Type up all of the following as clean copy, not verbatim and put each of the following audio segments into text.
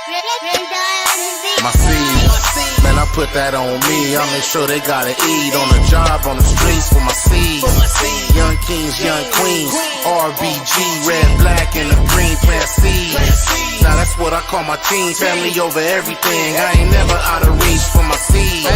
My seeds, man, I put that on me. I make sure they gotta eat on the job, on the streets for my seeds. Young kings, young queens, RBG, red, black, and the green, plant seeds. Now that's what I call my team, family over everything. I ain't never out of reach for my seeds.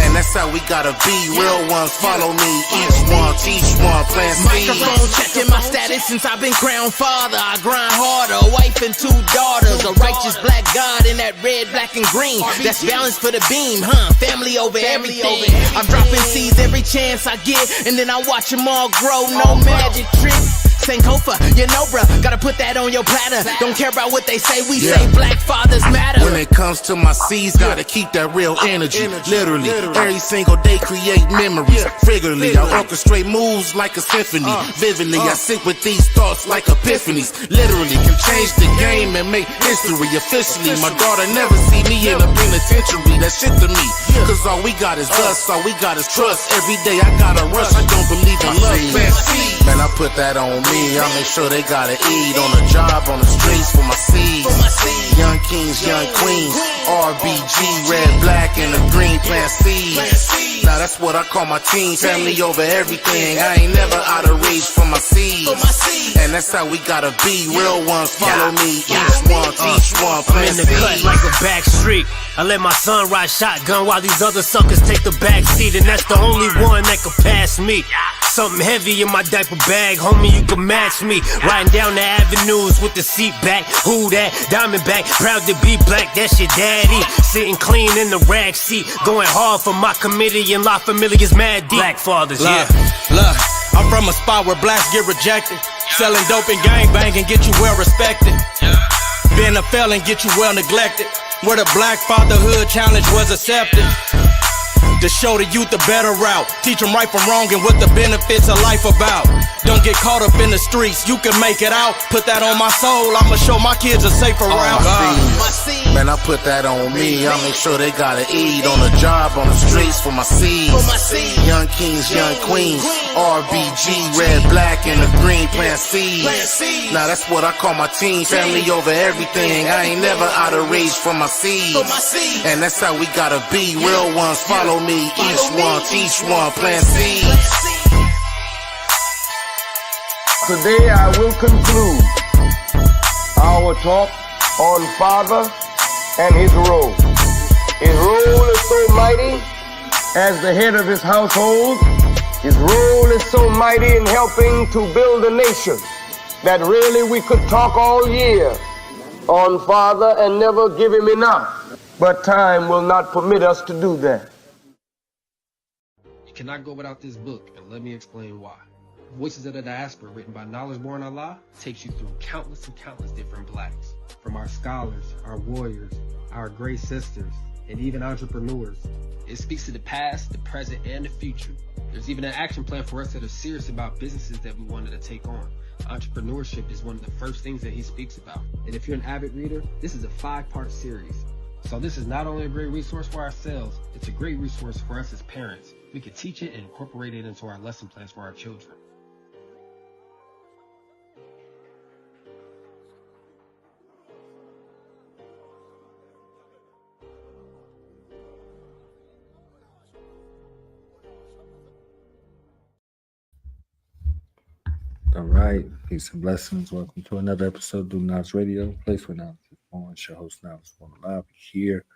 And that's how we gotta be, real ones follow me. Each one, teach one, plant seeds. Microphone checking my status since I've been crowned father. I grind harder, a wife and 2 daughters. A righteous black God in that red, black, and green. That's balance for the beam, family over everything. I'm dropping seeds every chance I get, and then I watch them all grow. No magic trick. Sankofa, you know, bruh, gotta put that on your platter. Don't care about what they say, we say black fathers matter. When it comes to my seeds, gotta keep that real energy. Literally, every single day create memories. Figuratively, I orchestrate moves like a symphony. Vividly, I sit with these thoughts like epiphanies. Literally, can change the game and make history officially. My daughter never see me in a penitentiary. That shit to me, cause all we got is us, all we got is trust. Every day I gotta rush, I don't believe in love. Man, I put that on me. I make sure they gotta eat on the job, on the streets for my seeds. Young kings, young queens, RBG, red, black, and the green, plant seeds. Now that's what I call my team, family over everything. I ain't never out of reach for my seeds. And that's how we gotta be, real ones follow me. Each one, teach one, plant seeds. I'm in the cut like a back street. I let my son ride shotgun while these other suckers take the back seat, and that's the only one that can pass me. Something heavy in my diaper bag, homie, you can match me. Riding down the avenues with the seat back. Who that? Diamondback, proud to be black, that's your daddy. Sitting clean in the rag seat, going hard for my committee and La Familia's mad deep. Black fathers, look, I'm from a spot where blacks get rejected. Selling dope and gangbang and get you well respected. Being a felon get you well neglected. Where the black fatherhood challenge was accepted. To show the youth a better route. Teach them right from wrong and what the benefits of life about. Don't get caught up in the streets, you can make it out. Put that on my soul, I'ma show my kids a safer route. Man, I put that on me. I make sure they gotta eat on the job, on the streets for my seeds. Young kings, young queens, RBG, red, black, and the green, plant seeds. Now that's what I call my team, family over everything. I ain't never out of reach for my seeds. And that's how we gotta be, real ones follow me. Each one, teach one, plant seeds. Today I will conclude our talk on father and his role. His role is so mighty as the head of his household. His role is so mighty in helping to build a nation that really we could talk all year on father and never give him enough. But time will not permit us to do that. You cannot go without this book, and let me explain why. Voices of the Diaspora, written by Knowledge Born Allah, takes you through countless and countless different blacks. From our scholars, our warriors, our great sisters, and even entrepreneurs. It speaks to the past, the present, and the future. There's even an action plan for us that are serious about businesses that we wanted to take on. Entrepreneurship is one of the first things that he speaks about. And if you're an avid reader, this is a 5-part series. So this is not only a great resource for ourselves, it's a great resource for us as parents. We can teach it and incorporate it into our lesson plans for our children. All right, peace and blessings. Welcome to another episode of Do Knowledge Radio, place where knowledge is born. It's your host, Knowledge Born Live, here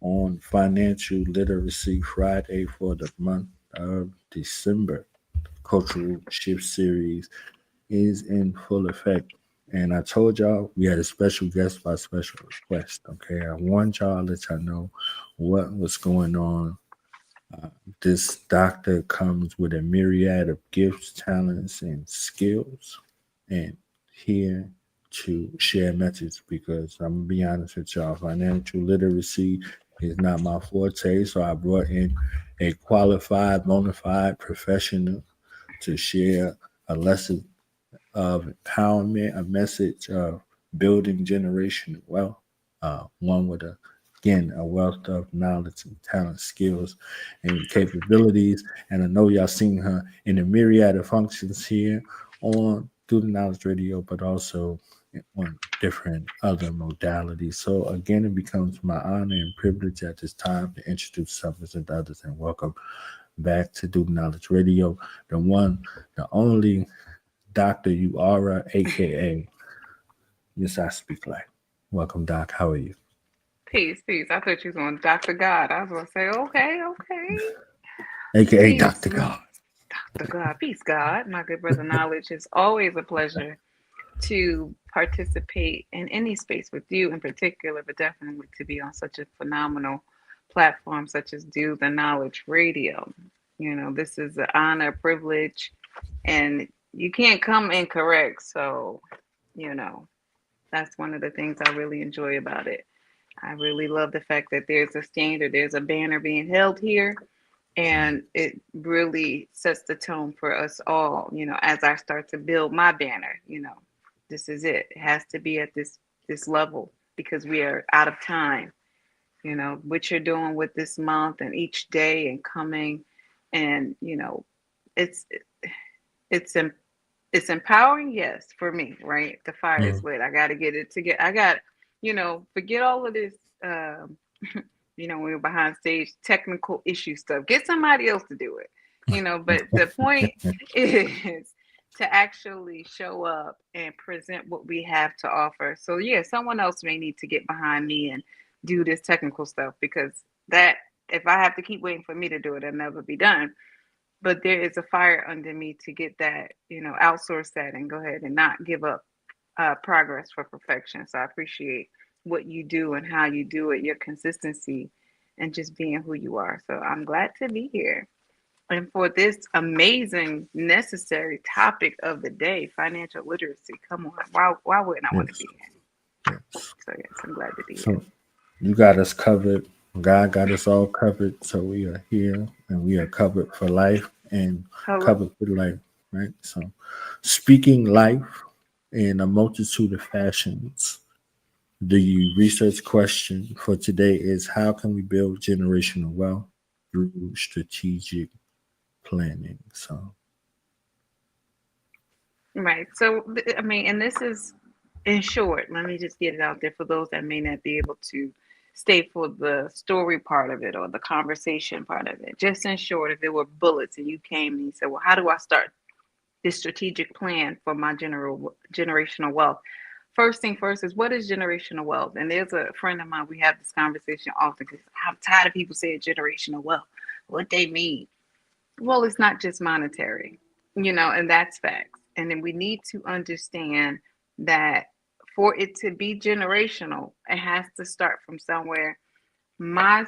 on Financial Literacy Friday for the month of December. The Cultural Shift Series is in full effect. And I told y'all we had a special guest by special request. Okay, I warned y'all, let y'all know what was going on. This doctor comes with a myriad of gifts, talents, and skills, and here to share a message, because I'm gonna be honest with y'all, financial literacy is not my forte, so I brought in a qualified, bona fide professional to share a lesson of empowerment, a message of building generational wealth, one with a wealth of knowledge and talent, skills, and capabilities. And I know y'all seen her in a myriad of functions here on Do the Knowledge Radio, but also on different other modalities. So again, it becomes my honor and privilege at this time to introduce some and others and welcome back to Do Knowledge Radio, the one, the only Dr. Uara, aka Yes I Speak Like. Welcome, Doc. How are you? Peace, peace. I thought you was on Dr. God. I was gonna say, okay, AKA peace, Dr. God. Dr. God, peace, God. My good brother, Knowledge. It's always a pleasure to participate in any space with you in particular, but definitely to be on such a phenomenal platform such as Do the Knowledge Radio. This is an honor, privilege, and you can't come incorrect. So, you know, that's one of the things I really enjoy about it. I really love the fact that there's a standard, there's a banner being held here, and it really sets the tone for us all. As I start to build my banner, this is it. It has to be at this level because we are out of time. What you're doing with this month and each day and coming, and it's it's it's empowering, yes, for me, right? The fire is Mm. lit. I got to get it to get. I got, forget all of this. When we're behind stage, technical issue stuff. Get somebody else to do it. But the point is to actually show up and present what we have to offer. So yeah, someone else may need to get behind me and do this technical stuff because that if I have to keep waiting for me to do it, it'll never be done. But there is a fire under me to get that, outsource that and go ahead and not give up progress for perfection. So I appreciate what you do and how you do it, your consistency, and just being who you are. So I'm glad to be here. And for this amazing, necessary topic of the day, financial literacy. Come on. Why wouldn't I want to Yes. be here? Yes. So yes, I'm glad to be here. So you got us covered. God got us all covered. So we are here and we are covered for life and Hello. covered for life, right? So speaking life in a multitude of fashions. The research question for today is how can we build generational wealth through strategic planning? So Right. So, I mean, and this is in short, let me just get it out there for those that may not be able to stay for the story part of it or the conversation part of it. Just in short, if there were bullets and you came and you said, well, how do I start this strategic plan for my generational wealth? First thing first is what is generational wealth? And there's a friend of mine, we have this conversation often because I'm tired of people saying generational wealth. What they mean? Well, it's not just monetary, and that's facts. And then we need to understand that for it to be generational, it has to start from somewhere. My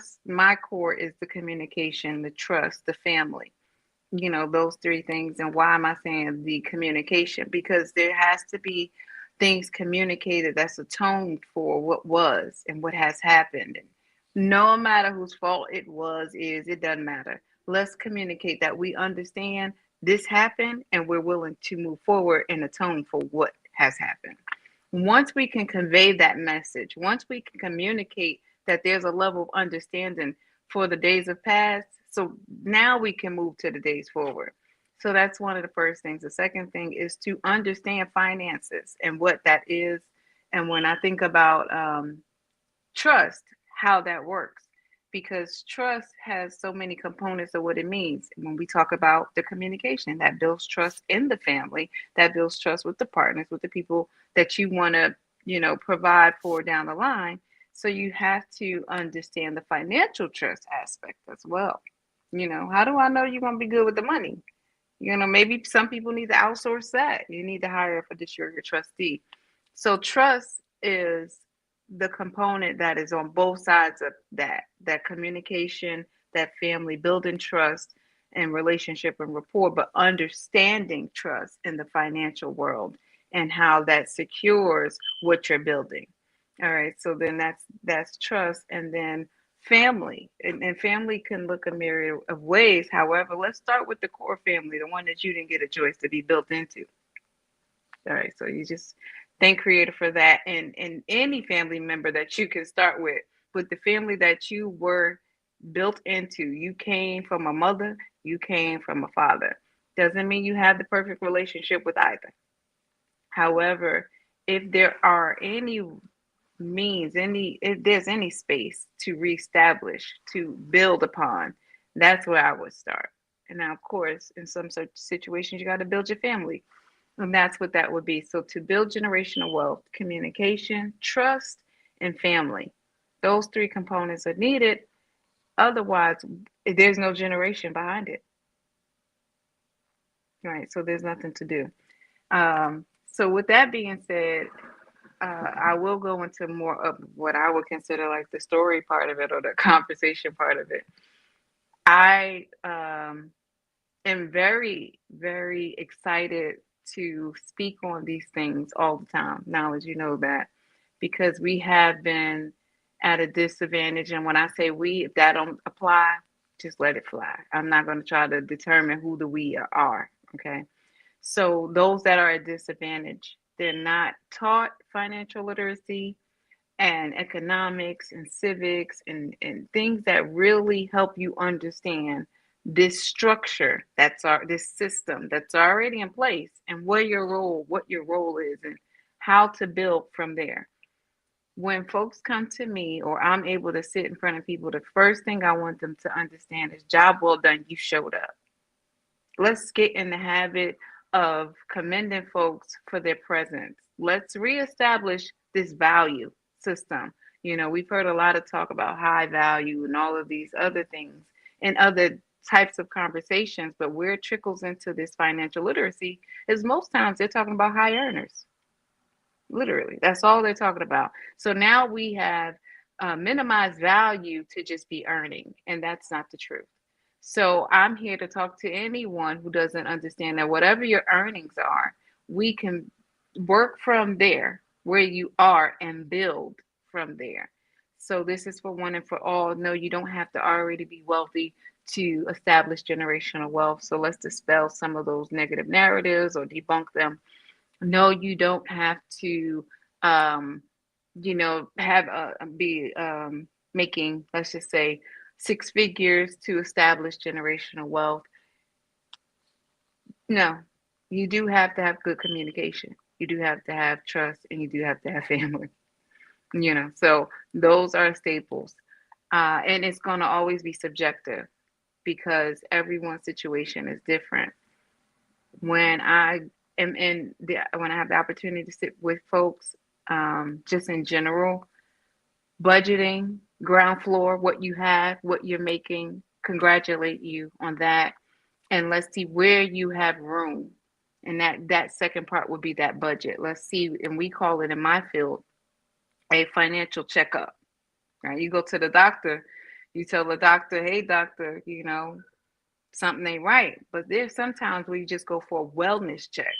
core is the communication, the trust, the family. Those three things. And why am I saying the communication? Because there has to be things communicated that's atoned for what was and what has happened. And no matter whose fault it was, it doesn't matter. Let's communicate that we understand this happened and we're willing to move forward and atone for what has happened. Once we can convey that message, once we can communicate that there's a level of understanding for the days of past, so now we can move to the days forward. So that's one of the first things. The second thing is to understand finances and what that is. And when I think about trust, how that works, because trust has so many components of what it means. When we talk about the communication, that builds trust in the family, that builds trust with the partners, with the people that you want to, provide for down the line. So you have to understand the financial trust aspect as well. How do I know you're going to be good with the money? Maybe some people need to outsource that. You need to hire a fiduciary or trustee. So trust is the component that is on both sides of that communication, that family building trust and relationship and rapport, but understanding trust in the financial world and how that secures what you're building. All right. So then that's trust. And then family. And family can look a myriad of ways. However, let's start with the core family, the one that you didn't get a choice to be built into. All right. So you just thank Creator for that. And any family member that you can start with the family that you were built into. You came from a mother, you came from a father. Doesn't mean you have the perfect relationship with either. However, if there are any means, if there's any space to reestablish, to build upon, that's where I would start. And now, of course, in some such situations, you got to build your family. And that's what that would be. So to build generational wealth, communication, trust, and family. Those three components are needed. Otherwise, there's no generation behind it. Right. So there's nothing to do. So with that being said, I will go into more of what I would consider like the story part of it or the conversation part of it. I am very, very excited to speak on these things all the time. Now, as you know that, because we have been at a disadvantage. And when I say we, if that don't apply, just let it fly. I'm not going to try to determine who the we are. Okay. So those that are at disadvantage, they're not taught financial literacy and economics and civics and things that really help you understand this structure this system that's already in place and what your role is and how to build from there. When folks come to me or I'm able to sit in front of people, the first thing I want them to understand is job well done, you showed up. Let's get in the habit of commending folks for their presence. Let's reestablish this value system. We've heard a lot of talk about high value and all of these other things and other types of conversations, but where it trickles into this financial literacy is most times they're talking about high earners. Literally, that's all they're talking about. So now we have minimized value to just be earning, and that's not the truth. So I'm here to talk to anyone who doesn't understand that whatever your earnings are, we can work from there where you are and build from there. So this is for one and for all. No, you don't have to already be wealthy to establish generational wealth. So let's dispel some of those negative narratives or debunk them. No, you don't have to, be making, let's just say, six figures to establish generational wealth. No, you do have to have good communication. You do have to have trust and you do have to have family, so those are staples. And it's going to always be subjective because everyone's situation is different. When I when I have the opportunity to sit with folks, just in general, budgeting, ground floor, what you have, what you're making, congratulate you on that. And let's see where you have room. And that second part would be that budget. Let's see, and we call it in my field a financial checkup. Right? You go to the doctor, you tell the doctor, hey doctor, something ain't right. But there's sometimes where you just go for a wellness check.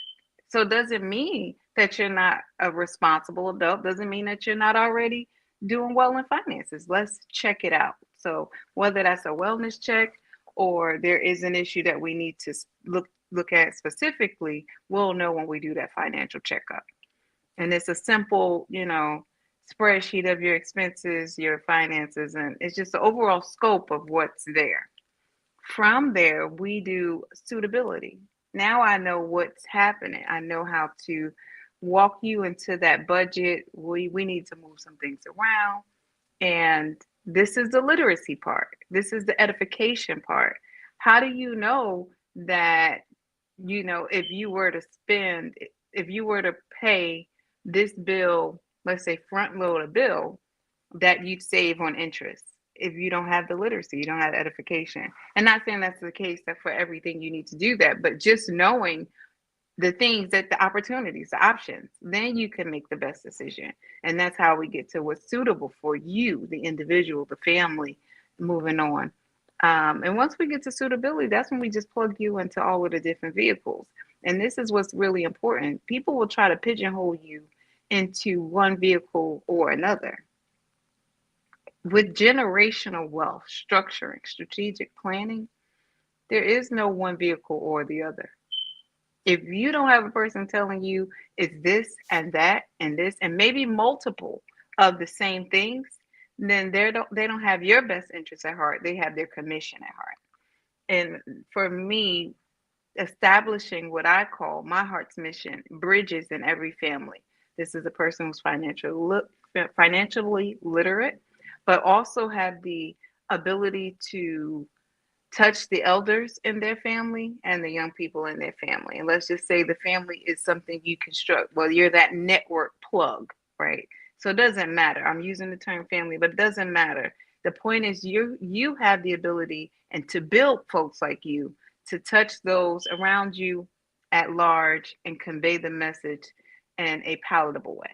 So it doesn't mean that you're not a responsible adult, doesn't mean that you're not already doing well in finances. Let's check it out. So whether that's a wellness check or there is an issue that we need to look at specifically, we'll know when we do that financial checkup. And it's a simple, spreadsheet of your expenses, your finances, and it's just the overall scope of what's there. From there, we do suitability. Now I know what's happening. I know how to walk you into that budget. We need to move some things around. And this is the literacy part. This is the edification part. How do you know that, if you were to pay this bill, let's say front load a bill, that you'd save on interest? If you don't have the literacy, you don't have edification. And not saying that's the case that for everything you need to do that, but just knowing the things, that the opportunities, the options, then you can make the best decision. And that's how we get to what's suitable for you, the individual, the family, moving on. And once we get to suitability, that's when we just plug you into all of the different vehicles. And this is what's really important. People will try to pigeonhole you into one vehicle or another. With generational wealth, structuring, strategic planning, there is no one vehicle or the other. If you don't have a person telling you it's this and that and this and maybe multiple of the same things, then they don't have your best interest at heart. They have their commission at heart. And for me, establishing what I call my heart's mission, bridges in every family. This is a person who's financially literate, but also have the ability to touch the elders in their family and the young people in their family. And let's just say the family is something you construct. Well, you're that network plug, right? So it doesn't matter. I'm using the term family, but it doesn't matter. The point is you have the ability and to build folks like you to touch those around you at large and convey the message in a palatable way.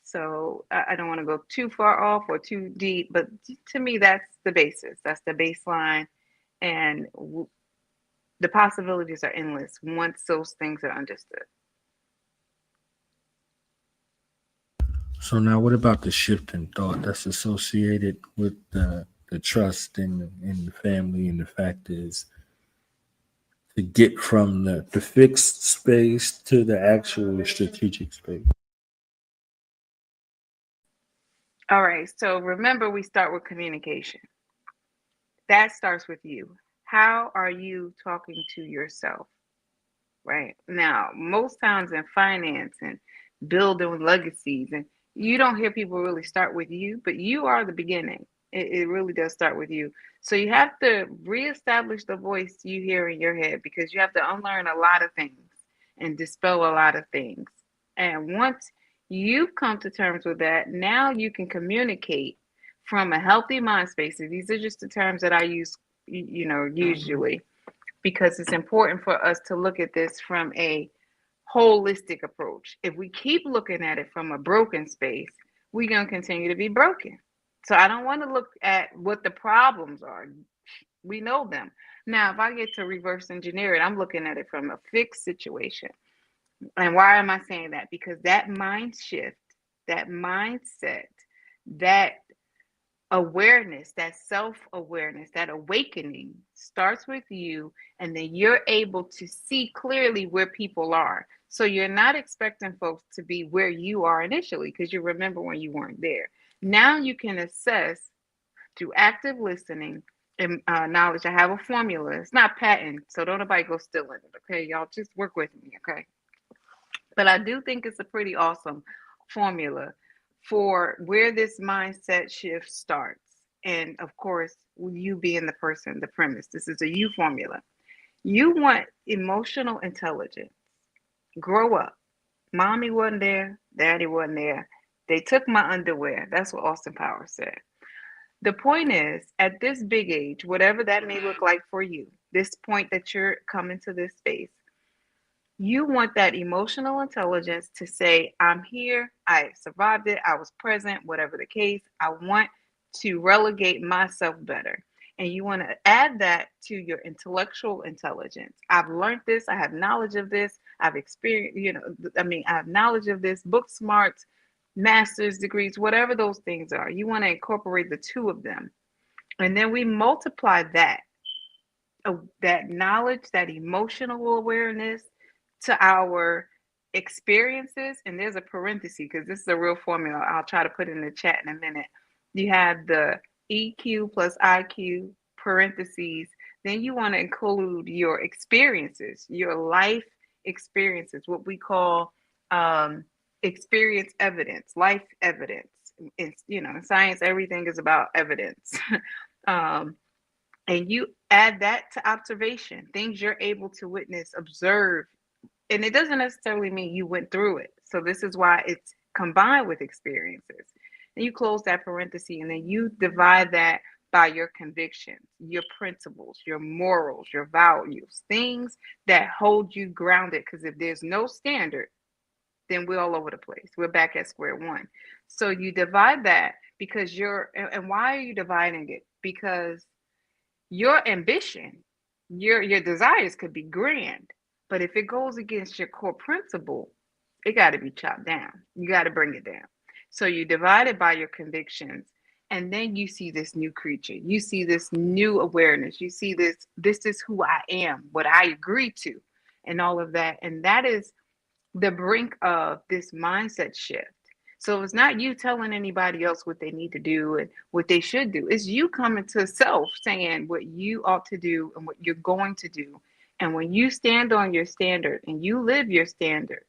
So I don't want to go too far off or too deep, but to me, that's the basis. That's the baseline. And the possibilities are endless once those things are understood. So now, what about the shift in thought that's associated with the trust in the family? And the fact is, to get from the fixed space to the actual strategic space. All right. So remember, we start with communication. That starts with you. How are you talking to yourself? Right now, most times in finance and building legacies, and you don't hear people really start with you, but you are the beginning. It really does start with you. So you have to reestablish the voice you hear in your head because you have to unlearn a lot of things and dispel a lot of things. And once you've come to terms with that, now you can communicate from a healthy mind space. These are just the terms that I use, usually because it's important for us to look at this from a holistic approach. If we keep looking at it from a broken space, we're going to continue to be broken. So I don't want to look at what the problems are. We know them. Now, if I get to reverse engineer it, I'm looking at it from a fixed situation. And why am I saying that? Because that mind shift, that mindset, that awareness, that self-awareness, that awakening starts with you, and then you're able to see clearly where people are. So you're not expecting folks to be where you are initially because you remember when you weren't there. Now you can assess through active listening and knowledge. I have a formula. It's not patent, so don't nobody go stealing it. Okay, y'all just work with me. Okay, but I do think it's a pretty awesome formula for where this mindset shift starts. And of course, you being the person, the premise, this is a you formula. You want emotional intelligence. Grow up. Mommy wasn't there, daddy wasn't there. They took my underwear. That's what Austin Powers said. The point is, at this big age, whatever that may look like for you, this point that you're coming to this space, you want that emotional intelligence to say, I'm here, I survived it, I was present, whatever the case. I want to relegate myself better. And you want to add that to your intellectual intelligence. I've learned this, I have knowledge of this, I've experienced, I have knowledge of this, book smarts, master's degrees, whatever those things are. You want to incorporate the two of them. And then we multiply that knowledge, that emotional awareness, to our experiences. And there's a parenthesis because this is a real formula. I'll try to put it in the chat in a minute. You have the EQ plus IQ parentheses. Then you want to include your experiences, your life experiences, what we call experience evidence, life evidence. It's, in science, everything is about evidence. And you add that to observation, things you're able to witness, observe. And it doesn't necessarily mean you went through it. So this is why it's combined with experiences. And you close that parenthesis, and then you divide that by your convictions, your principles, your morals, your values, things that hold you grounded. Because if there's no standard, then we're all over the place. We're back at square one. So you divide that because and why are you dividing it? Because your ambition, your desires could be grand, but if it goes against your core principle, it got to be chopped down. You got to bring it down. So you divide it by your convictions, and then you see this new creature. You see this new awareness. You see this is who I am, what I agree to, and all of that. And that is the brink of this mindset shift. So it's not you telling anybody else what they need to do and what they should do. It's you coming to self saying what you ought to do and what you're going to do. And when you stand on your standard and you live your standard,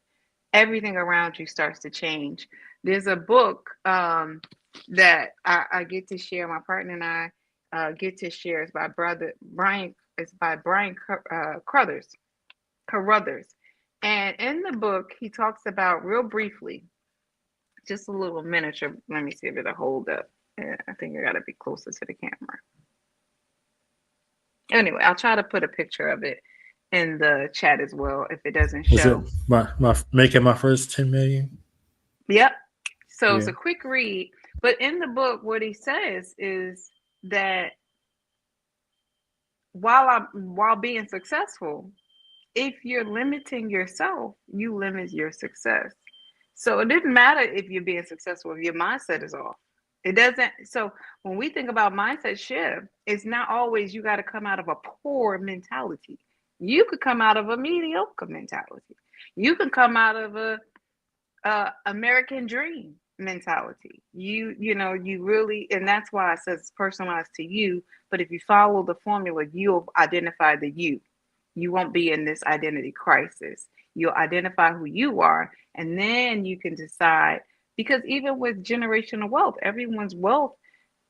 everything around you starts to change. There's a book that I get to share. My partner and I get to share. It's by brother Brian. It's by Brian Carruthers. And in the book, he talks about real briefly, just a little miniature. Let me see if it'll hold up. I think I got to be closer to the camera. Anyway, I'll try to put a picture of it in the chat as well if it doesn't Was it show. my making my first 10 million? Yep. So it's Yeah. a quick read. But in the book, what he says is that while being successful, if you're limiting yourself, you limit your success. So it didn't matter if you're being successful if your mindset is off. It doesn't. So when we think about mindset shift, it's not always you got to come out of a poor mentality. You could come out of a mediocre mentality. You can come out of a American dream mentality. You really, and that's why it says personalized to you. But if you follow the formula, you'll identify the you. You won't be in this identity crisis. You'll identify who you are, and then you can decide. Because even with generational wealth, everyone's wealth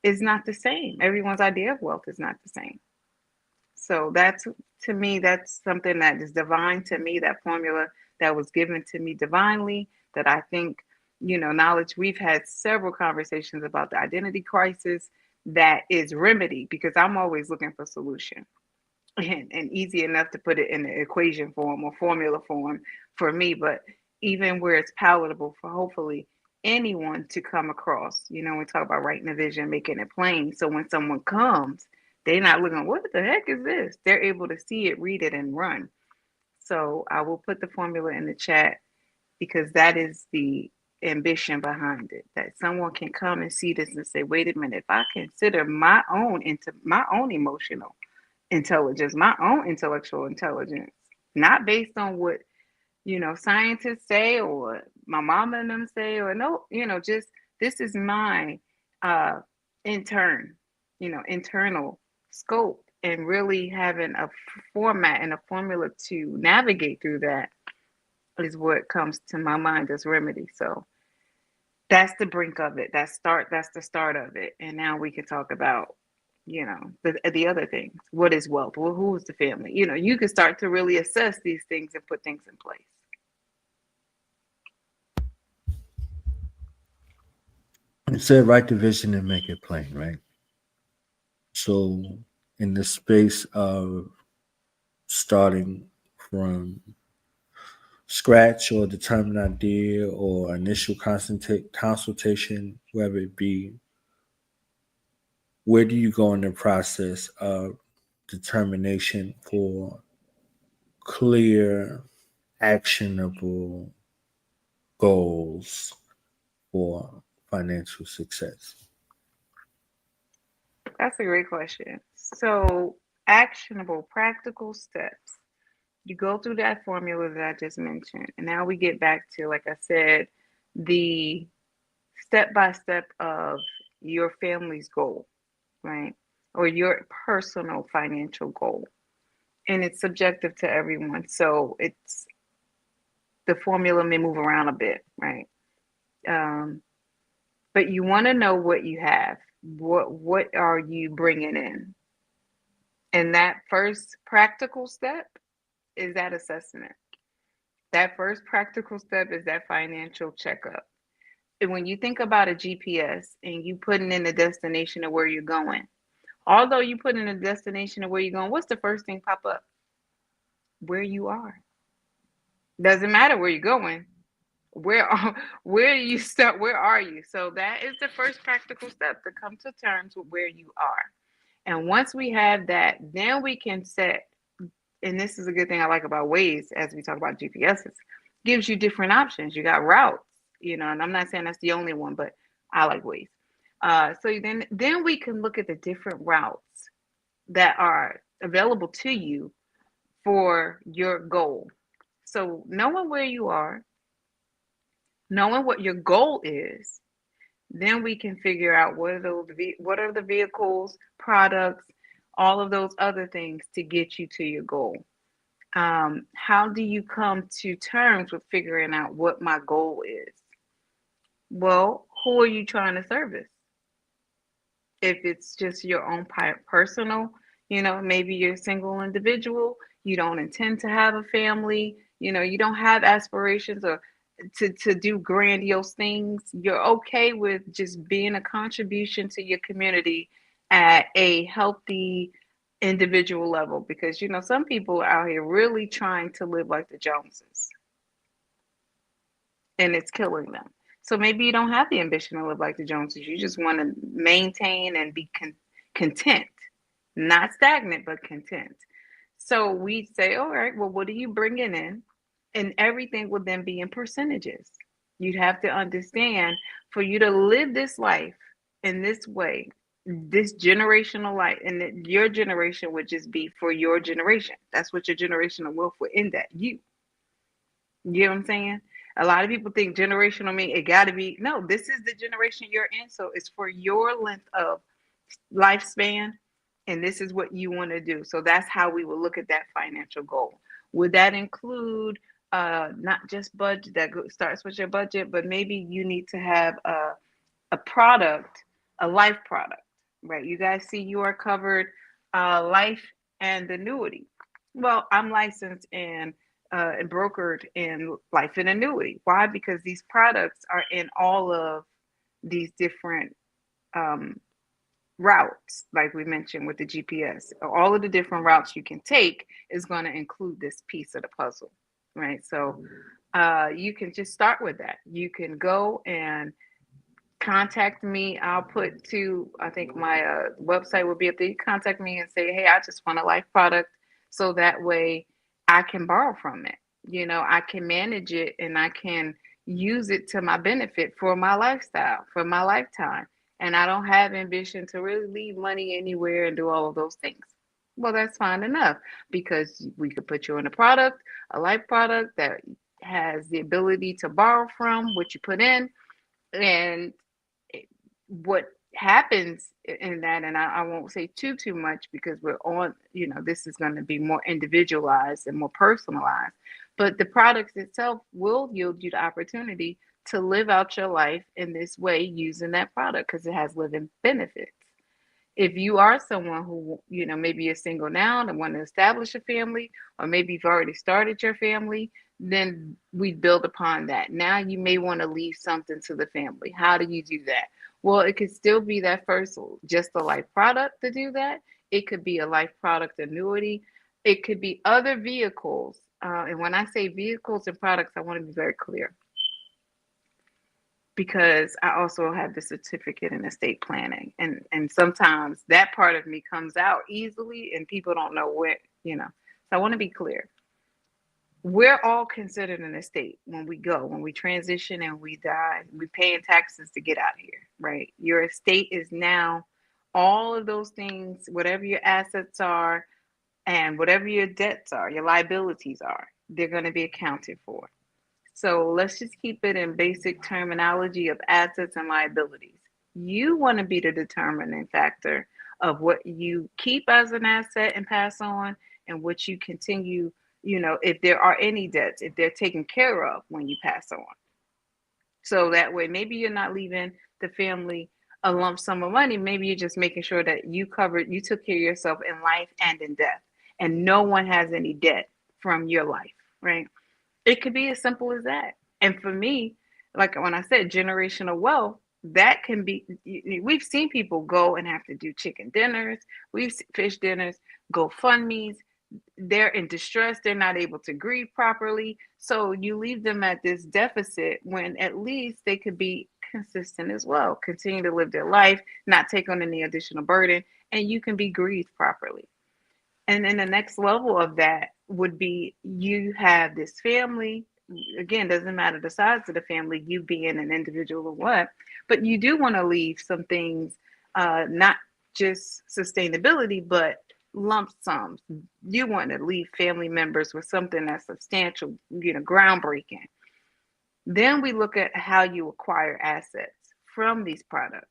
is not the same. Everyone's idea of wealth is not the same. So that's, to me, that's something that is divine to me, that formula that was given to me divinely, that I think, knowledge, we've had several conversations about the identity crisis that is remedy, because I'm always looking for solution. And easy enough to put it in the equation form or formula form for me, but even where it's palatable for hopefully anyone to come across. We talk about writing a vision, making it plain. So when someone comes, they're not looking, what the heck is this? They're able to see it, read it, and run. So I will put the formula in the chat, because that is the ambition behind it, that someone can come and see this and say, wait a minute, if I consider my own emotional intelligence, my own intellectual intelligence, not based on what scientists say or my mama and them say, or no, just this is my internal scope, and really having a format and a formula to navigate through that is what comes to my mind as remedy. So that's the brink of it. That's the start of it. And now we can talk about the other things. What is wealth? Well, who's the family? You can start to really assess these things and put things in place. It said write the vision and make it plain, right? So in the space of starting from scratch or determine idea or initial consultation, whether it be, where do you go in the process of determination for clear, actionable goals for financial success? That's a great question. So actionable, practical steps. You go through that formula that I just mentioned. And now we get back to, like I said, the step by step of your family's goal, right? Or your personal financial goal. And it's subjective to everyone. So the formula may move around a bit, right? But you want to know what you have. What are you bringing in? And that first practical step is that assessment. That first practical step is that financial checkup. And when you think about a GPS and you putting in the destination of where you're going, although you put in a destination of where you're going, what's the first thing pop up? Where you are. Doesn't matter where you're going. Where do you start? Where are you? So that is the first practical step, to come to terms with where you are. And once we have that, then we can set, and this is a good thing I like about Waze, as we talk about GPSs, gives you different options. You got routes, and I'm not saying that's the only one, but I like Waze. So then we can look at the different routes that are available to you for your goal. So knowing where you are, knowing what your goal is, then we can figure out what are the vehicles, products, all of those other things to get you to your goal. How do you come to terms with figuring out what my goal is? Well, who are you trying to service? If it's just your own personal, maybe you're a single individual, you don't intend to have a family, you don't have aspirations or to do grandiose things. You're okay with just being a contribution to your community at a healthy individual level, because some people are out here really trying to live like the Joneses, and it's killing them. So maybe you don't have the ambition to live like the Joneses. You just want to maintain and be content, not stagnant, but content. So we say, all right, well, what are you bringing in? And everything would then be in percentages. You'd have to understand, for you to live this life in this way, this generational life, and your generation would just be for your generation. That's what your generational wealth would end at. You know what I'm saying? A lot of people think generational mean it got to be. No, this is the generation you're in. So it's for your length of lifespan, and this is what you want to do. So that's how we will look at that financial goal. Would that include not just budget that starts with your budget, but maybe you need to have a product, a life product, right? You guys see you are covered life and annuity. Well, I'm licensed and brokered in life and annuity. Why? Because these products are in all of these different routes, like we mentioned with the GPS. All of the different routes you can take is going to include this piece of the puzzle, right? So you can just start with that. You can go and contact me. I'll put I think my website will be up there. You contact me and say, hey, I just want a life product. So that way I can borrow from it. I can manage it and I can use it to my benefit for my lifestyle, for my lifetime. And I don't have ambition to really leave money anywhere and do all of those things. Well, that's fine enough, because we could put you in a life product that has the ability to borrow from what you put in. And what happens in that, and I won't say too much, because we're on, this is going to be more individualized and more personalized, but the products itself will yield you the opportunity to live out your life in this way using that product, because it has living benefits. If you are someone who, maybe you're single now and want to establish a family, or maybe you've already started your family, then we build upon that. Now you may want to leave something to the family. How do you do that? Well, it could still be that first, just a life product to do that. It could be a life product annuity. It could be other vehicles. And when I say vehicles and products, I want to be very clear, because I also have the certificate in estate planning. And sometimes that part of me comes out easily and people don't know where, So I want to be clear. We're all considered an estate when we transition and we die. We're paying taxes to get out of here, right? Your estate is now all of those things, whatever your assets are and whatever your debts are, your liabilities are, they're going to be accounted for. So let's just keep it in basic terminology of assets and liabilities. You want to be the determining factor of what you keep as an asset and pass on, and what you continue, if there are any debts, if they're taken care of when you pass on. So that way, maybe you're not leaving the family a lump sum of money. Maybe you're just making sure that you took care of yourself in life and in death, and no one has any debt from your life, right? It could be as simple as that. And for me, like when I said generational wealth, that can be, we've seen people go and have to do chicken dinners, we've seen fish dinners, GoFundMe's. They're in distress, they're not able to grieve properly. So you leave them at this deficit when at least they could be consistent as well, continue to live their life, not take on any additional burden, and you can be grieved properly. And then the next level of that would be, you have this family. Again, doesn't matter the size of the family, you being an individual or what, but you do want to leave some things, not just sustainability, but lump sums. You want to leave family members with something that's substantial, groundbreaking. Then we look at how you acquire assets from these products.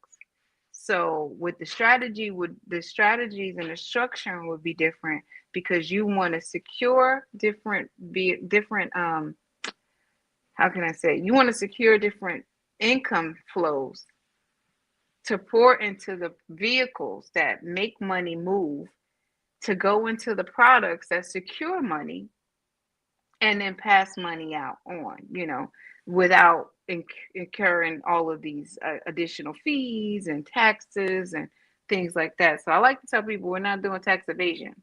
So with the strategies and the structuring would be different, because you want to secure different how can I say, you want to secure different income flows to pour into the vehicles that make money move, to go into the products that secure money, and then pass money out on, without incurring all of these additional fees and taxes and things like that. So I like to tell people we're not doing tax evasion,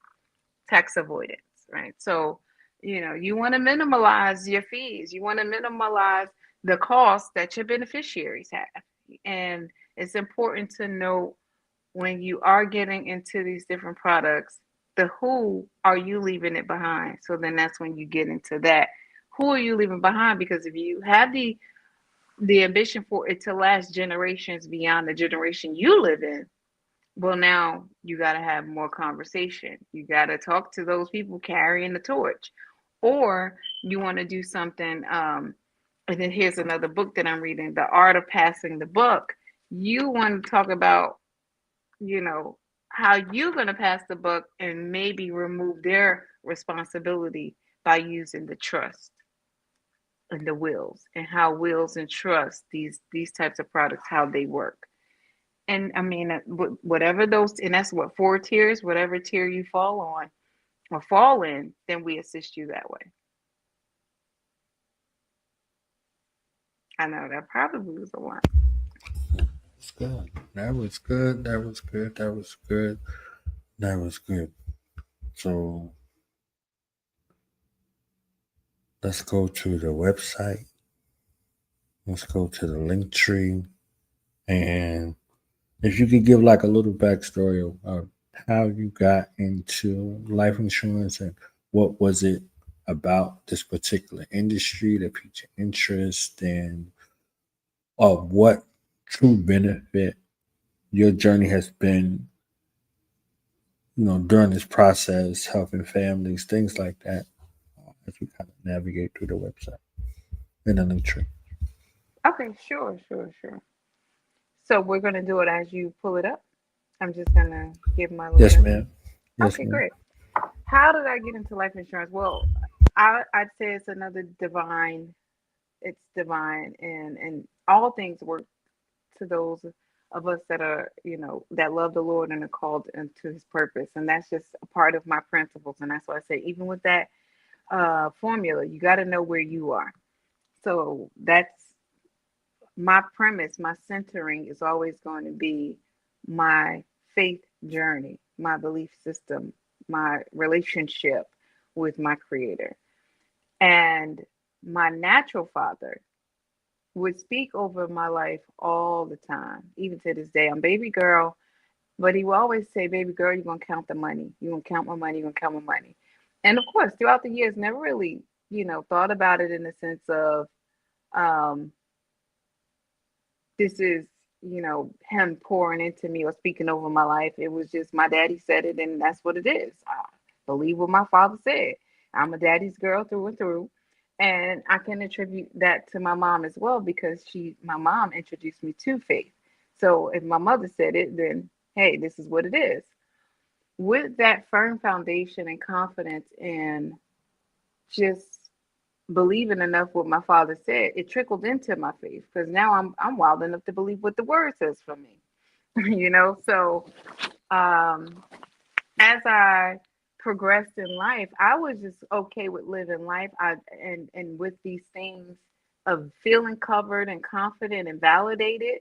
tax avoidance, right? So, you want to minimize your fees. You want to minimize the costs that your beneficiaries have. And it's important to know when you are getting into these different products, the who are you leaving it behind? So then that's when you get into that. Who are you leaving behind? Because if you have the ambition for it to last generations beyond the generation you live in, well, now you got to have more conversation. You got to talk to those people carrying the torch. Or you want to do something. And then here's another book that I'm reading, The Art of Passing the Buck. You want to talk about, how you're going to pass the buck and maybe remove their responsibility by using the trust and the wills, and how wills and trust, these types of products, how they work. And I mean, whatever those, and that's what, 4 tiers, whatever tier you fall on or fall in, then we assist you that way. I know that probably was a lot. It's good. That was good. That was good. That was good. That was good. So let's go to the website. Let's go to the link tree. And if you could give like a little backstory of how you got into life insurance and what was it about this particular industry that piqued your interest, and of what true benefit your journey has been, during this process, helping families, things like that, as we kind of navigate through the website and the link tree. Okay, sure, sure, sure. So we're going to do it as you pull it up. I'm just going to give my little. Yes, ma'am. Yes, Okay, ma'am. great. How did I get into life insurance? Well, I'd say it's another divine. It's divine, and all things work to those of us that are, that love the Lord and are called into His purpose, and that's just a part of my principles. And that's why I say, even with that formula, you got to know where you are. So that's my premise. My centering is always going to be my faith journey, my belief system, my relationship with my Creator. And my natural father would speak over my life all the time, even to this day. I'm baby girl, but he will always say, baby girl, you're going to count the money. You're going to count my money. You're going to count my money. And of course, throughout the years, never really, thought about it in the sense of um, this is, him pouring into me or speaking over my life. It was just my daddy said it, and that's what it is. I believe what my father said. I'm a daddy's girl through and through. And I can attribute that to my mom as well, because my mom introduced me to faith. So if my mother said it, then hey, this is what it is. With that firm foundation and confidence and just believing enough what my father said, it trickled into my faith, because now I'm wild enough to believe what the word says for me. So as I progressed in life, I was just okay with living life. And with these things of feeling covered and confident and validated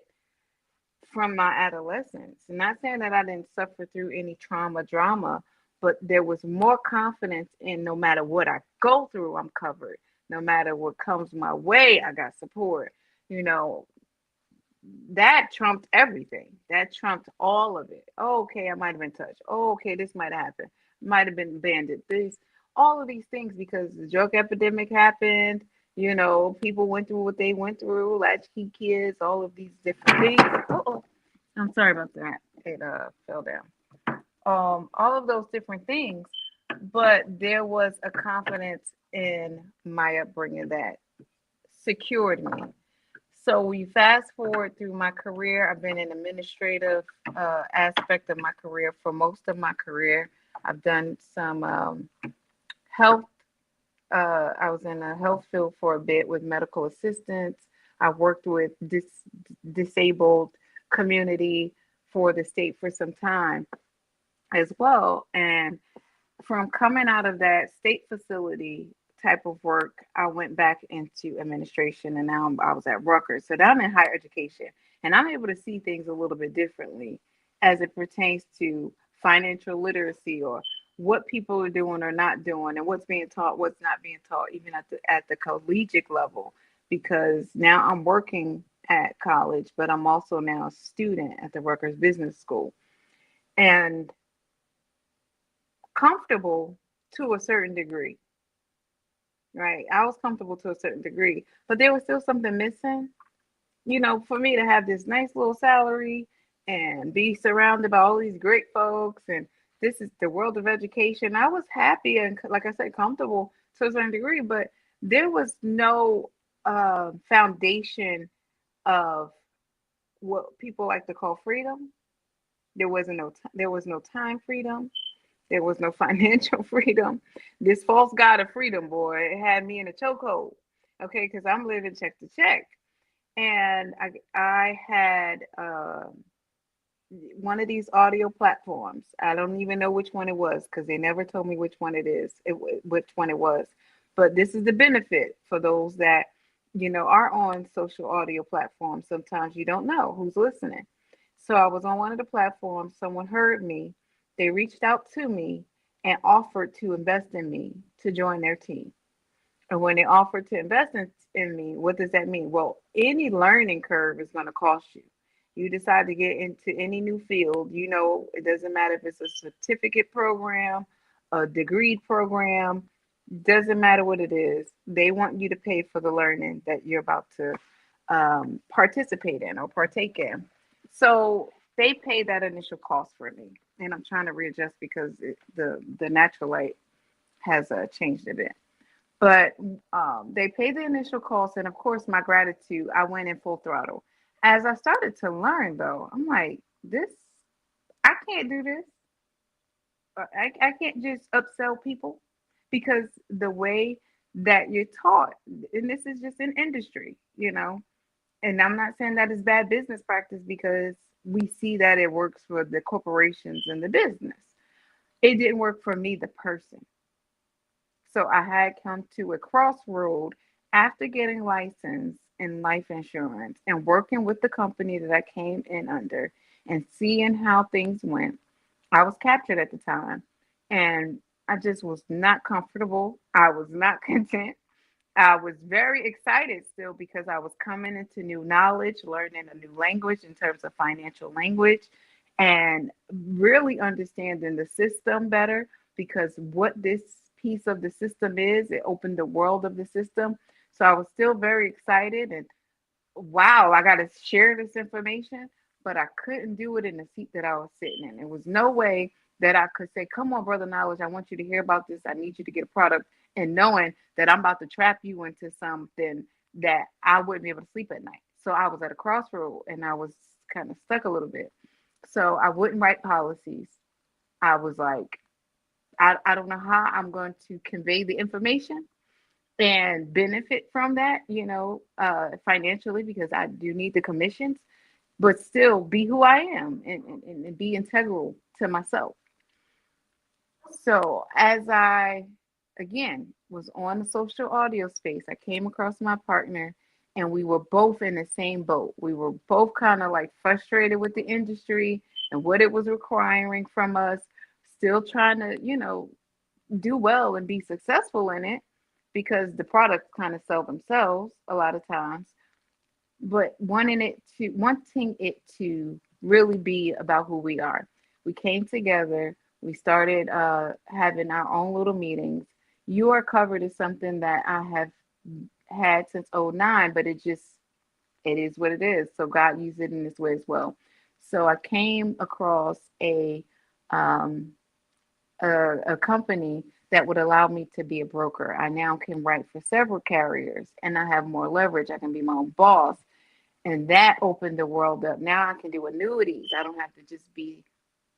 from my adolescence. Not saying that I didn't suffer through any drama, but there was more confidence in, no matter what I go through, I'm covered. No matter what comes my way, I got support. You know, that trumped everything. That trumped all of it. Oh, okay, I might have been touched. Oh, okay, this might have happened. Might have been banded. All of these things, because the drug epidemic happened. People went through what they went through, latchkey kids, all of these different things. Oh, I'm sorry about that. It fell down. All of those different things, but there was a confidence in my upbringing that secured me. So we fast forward through my career. I've been in administrative aspect of my career for most of my career. I've done some health. I was in the health field for a bit with medical assistants. I worked with disabled community for the state for some time as well. And from coming out of that state facility type of work, I went back into administration, and now I was at Rutgers. So now I'm in higher education, and I'm able to see things a little bit differently as it pertains to financial literacy, or what people are doing or not doing, and what's being taught, what's not being taught, even at the collegiate level. Because now I'm working at college, but I'm also now a student at the Rutgers Business School, and comfortable to a certain degree, right? I was comfortable to a certain degree, but there was still something missing. For me to have this nice little salary and be surrounded by all these great folks, and this is the world of education. I was happy and, like I said, comfortable to a certain degree, but there was no foundation of what people like to call freedom. There was no time freedom. There was no financial freedom. This false god of freedom, boy, it had me in a chokehold. Okay, because I'm living check to check, and I had one of these audio platforms. I don't even know which one it was because they never told me which one which one it was. But this is the benefit for those that are on social audio platforms. Sometimes you don't know who's listening. So I was on one of the platforms. Someone heard me. They reached out to me and offered to invest in me to join their team. And when they offered to invest in me, what does that mean? Well, any learning curve is going to cost you. You decide to get into any new field, it doesn't matter if it's a certificate program, a degree program, doesn't matter what it is. They want you to pay for the learning that you're about to participate in or partake in. So they paid that initial cost for me. And I'm trying to readjust because the natural light has changed a bit. But they paid the initial cost, and of course, my gratitude, I went in full throttle. As I started to learn, though, I'm like, I can't do this. I can't just upsell people, because the way that you're taught, and this is just an industry. And I'm not saying that is bad business practice, because we see that it works for the corporations and the business. It didn't work for me, the person. So I had come to a crossroad after getting licensed in life insurance and working with the company that I came in under and seeing how things went. I was captured at the time, and I just was not comfortable. I was not content. I was very excited still because I was coming into new knowledge, learning a new language in terms of financial language, and really understanding the system better, because what this piece of the system is, it opened the world of the system. So I was still very excited, and wow, I got to share this information, but I couldn't do it in the seat that I was sitting in. There was no way that I could say, come on, Brother Knowledge, I want you to hear about this. I need you to get a product, and knowing that I'm about to trap you into something that I wouldn't be able to sleep at night. So I was at a crossroad, and I was kind of stuck a little bit. So I wouldn't write policies. I was like, I don't know how I'm going to convey the information and benefit from that, financially, because I do need the commissions, but still be who I am, and be integral to myself. So as I, again, was on the social audio space, I came across my partner, and we were both in the same boat. We were both kind of like frustrated with the industry and what it was requiring from us, still trying to, do well and be successful in it, because the products kind of sell themselves a lot of times, but wanting it to really be about who we are. We came together, we started having our own little meetings. You Are Covered is something that I have had since '09, but it is what it is. So God used it in this way as well. So I came across a company that would allow me to be a broker. I now can write for several carriers, and I have more leverage. I can be my own boss. And that opened the world up. Now I can do annuities. I don't have to just be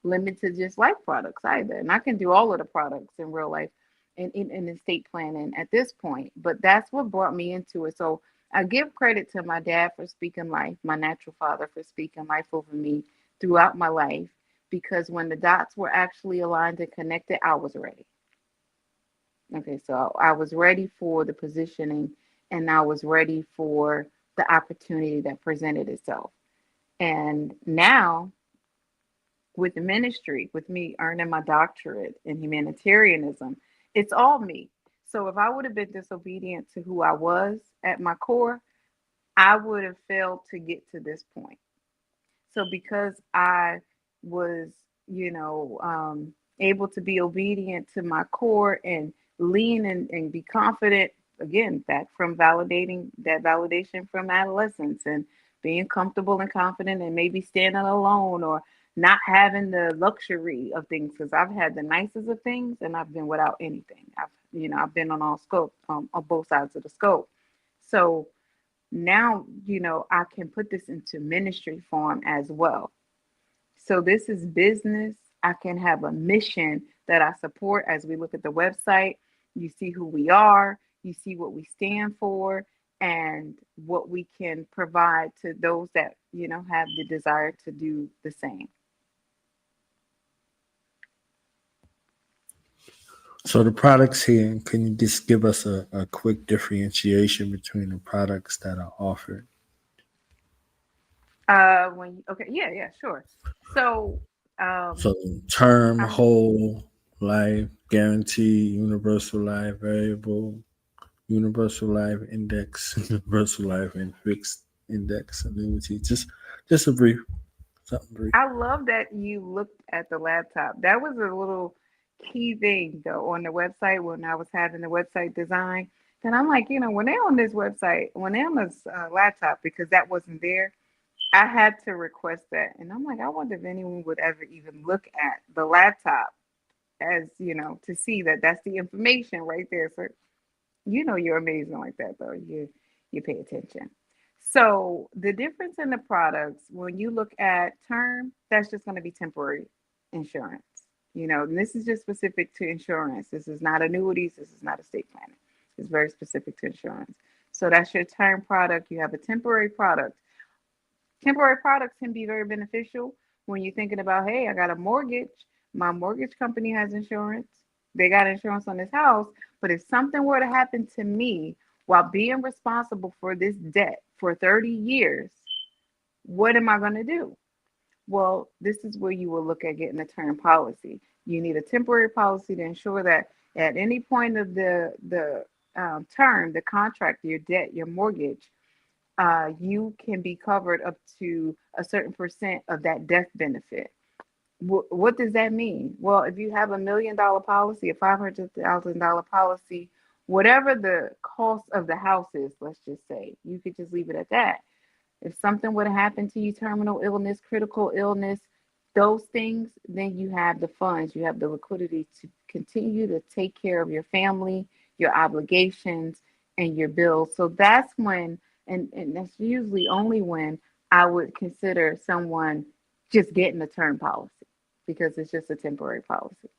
limited to just life products either. And I can do all of the products in real life in estate planning at this point. But that's what brought me into it. So I give credit to my dad for speaking life, my natural father for speaking life over me throughout my life, because when the dots were actually aligned and connected, I was ready. Okay, so I was ready for the positioning and I was ready for the opportunity that presented itself. And now, with the ministry, with me earning my doctorate in humanitarianism, it's all me. So if I would have been disobedient to who I was at my core, I would have failed to get to this point. So because I was, able to be obedient to my core and lean and be confident, again, back from validating that validation from adolescence and being comfortable and confident and maybe standing alone or not having the luxury of things, because I've had the nicest of things and I've been without anything. I've been on all scope, on both sides of the scope. So now, I can put this into ministry form as well. So this is business. I can have a mission that I support. As we look at the website, you see who we are, you see what we stand for, and what we can provide to those that, have the desire to do the same. So the products here, can you just give us a quick differentiation between the products that are offered? Okay, yeah, sure. So, So term, I'm whole, life, guarantee, universal life, variable, universal life index, universal life and fixed index annuity. Just a brief, something brief. I love that you looked at the laptop. That was a little key thing though on the website when I was having the website design. Then I'm like, when they're on this website, when they're on this laptop, because that wasn't there, I had to request that. And I'm like, I wonder if anyone would ever even look at the laptop as, to see that that's the information right there. So you're amazing like that though. You pay attention. So the difference in the products, when you look at term, that's just going to be temporary insurance. And this is just specific to insurance. This is not annuities. This is not estate planning. It's very specific to insurance. So that's your term product. You have a temporary product. Temporary products can be very beneficial when you're thinking about, hey, I got a mortgage. My mortgage company has insurance. They got insurance on this house. But if something were to happen to me while being responsible for this debt for 30 years, what am I going to do? Well, this is where you will look at getting a term policy. You need a temporary policy to ensure that at any point of the term, the contract, your debt, your mortgage, you can be covered up to a certain percent of that death benefit. What does that mean? Well, if you have $1 million policy, a $500,000 policy, whatever the cost of the house is, let's just say, you could just leave it at that. If something would have happened to you, terminal illness, critical illness, those things, then you have the funds, you have the liquidity to continue to take care of your family, your obligations, and your bills. So that's when, and that's usually only when I would consider someone just getting a term policy because it's just a temporary policy.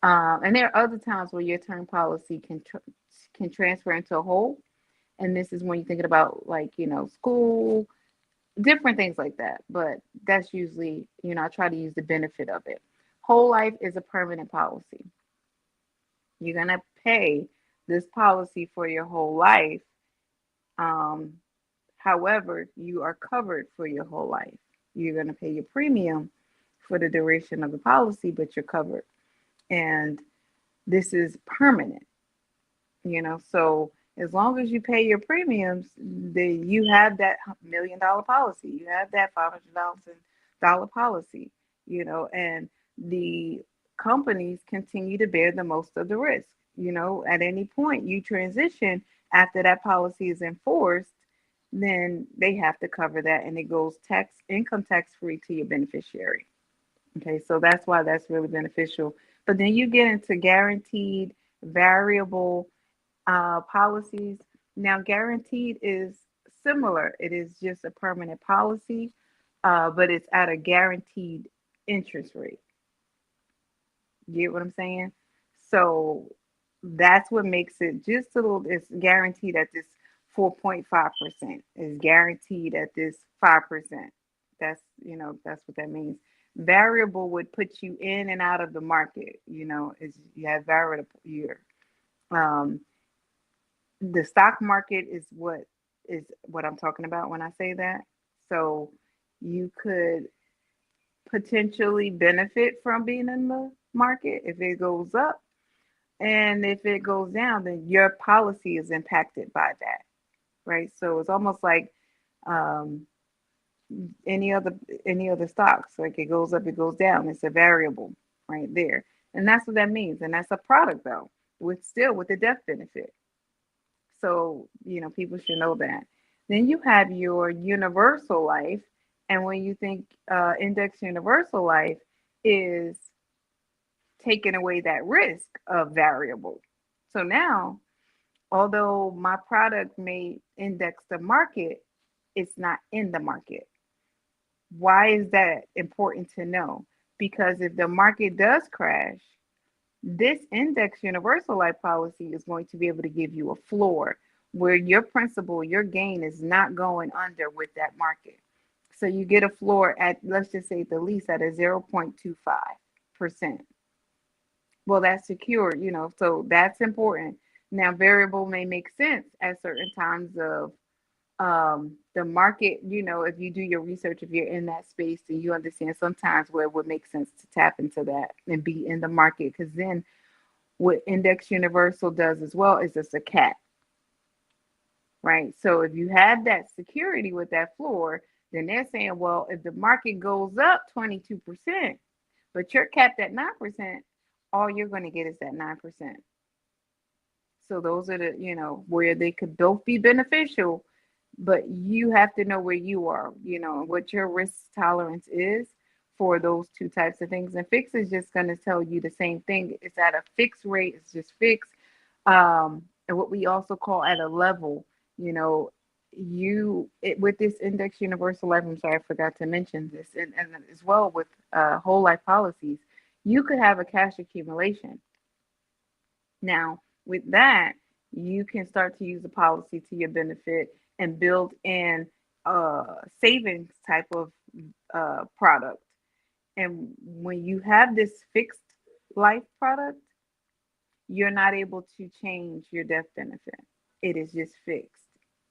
And there are other times where your term policy can transfer into a whole. And this is when you're thinking about like, school, different things like that. But that's usually, I try to use the benefit of it. Whole life is a permanent policy. You're going to pay this policy for your whole life. Um, However, you are covered for your whole life. You're going to pay your premium for the duration of the policy, but you're covered. And this is permanent. So as long as you pay your premiums, then you have that $1 million policy, you have that $500,000 policy, and the companies continue to bear the most of the risk. At any point you transition after that policy is enforced, then they have to cover that and it goes income tax free to your beneficiary. Okay, so that's why that's really beneficial. But then you get into guaranteed variable policies. Now, guaranteed is similar. It is just a permanent policy, but it's at a guaranteed interest rate. You get what I'm saying? So that's what makes it just a little. It's guaranteed at this 4.5%. Is guaranteed at this 5%. That's that's what that means. Variable would put you in and out of the market. Is you have variable year. Um, the stock market is what I'm talking about when I say that. So you could potentially benefit from being in the market if it goes up, and if it goes down, then your policy is impacted by that, right? So it's almost like um, any other any other stocks. Like it goes up, it goes down. It's a variable right there, and that's what that means. And that's a product though, with the death benefit. So, people should know that. Then you have your universal life. And when you think index universal life is taking away that risk of variable. So now, although my product may index the market, it's not in the market. Why is that important to know? Because if the market does crash, this index universal life policy is going to be able to give you a floor where your principal, your gain is not going under with that market. So you get a floor at, let's just say the least at a 0.25%. Well, that's secure, so that's important. Now, variable may make sense at certain times of the market. If you do your research, if you're in that space, then you understand sometimes where it would make sense to tap into that and be in the market, because then what index universal does as well is it's a cap, right? So if you have that security with that floor, then they're saying, well, if the market goes up 22%, but you're capped at 9%, all you're going to get is that 9%. So those are where they could both be beneficial, but you have to know where you are, and what your risk tolerance is for those two types of things. And fixed is just going to tell you the same thing. It's at a fixed rate. It's just fixed. And what we also call at a level, with this index universal life, I'm sorry, I forgot to mention this, and as well with whole life policies, you could have a cash accumulation. Now, with that, you can start to use the policy to your benefit and build in a savings type of product. And when you have this fixed life product, you're not able to change your death benefit. It is just fixed.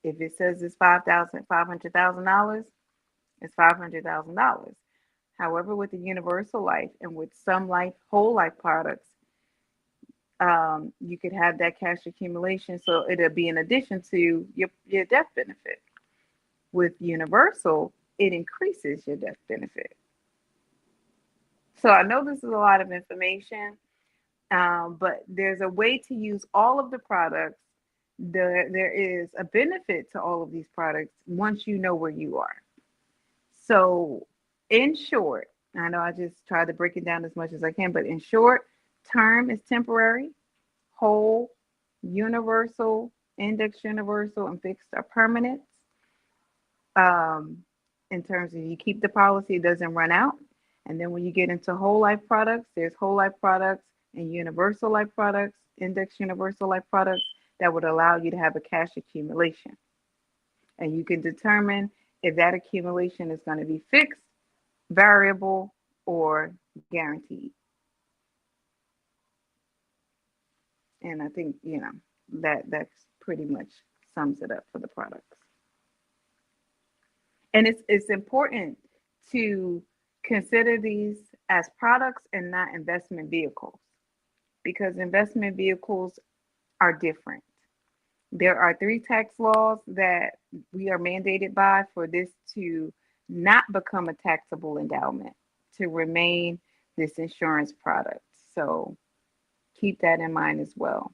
If it says it's $500,000, it's $500,000. However, with the universal life and with some life whole life products, you could have that cash accumulation, so it'll be in addition to your death benefit. With universal, it increases your death benefit. So I know this is a lot of information, but there's a way to use all of the products. There is a benefit to all of these products once you know where you are. So, in short, I know I just tried to break it down as much as I can, but in short, term is temporary, whole, universal, index universal, and fixed are permanent. In terms of you keep the policy, it doesn't run out. And then when you get into whole life products, there's whole life products and universal life products, index universal life products that would allow you to have a cash accumulation. And you can determine if that accumulation is going to be fixed, variable, or guaranteed. And I think, that's pretty much sums it up for the products. And it's important to consider these as products and not investment vehicles, because investment vehicles are different. There are 3 tax laws that we are mandated by for this to not become a taxable endowment, to remain this insurance product. So keep that in mind as well.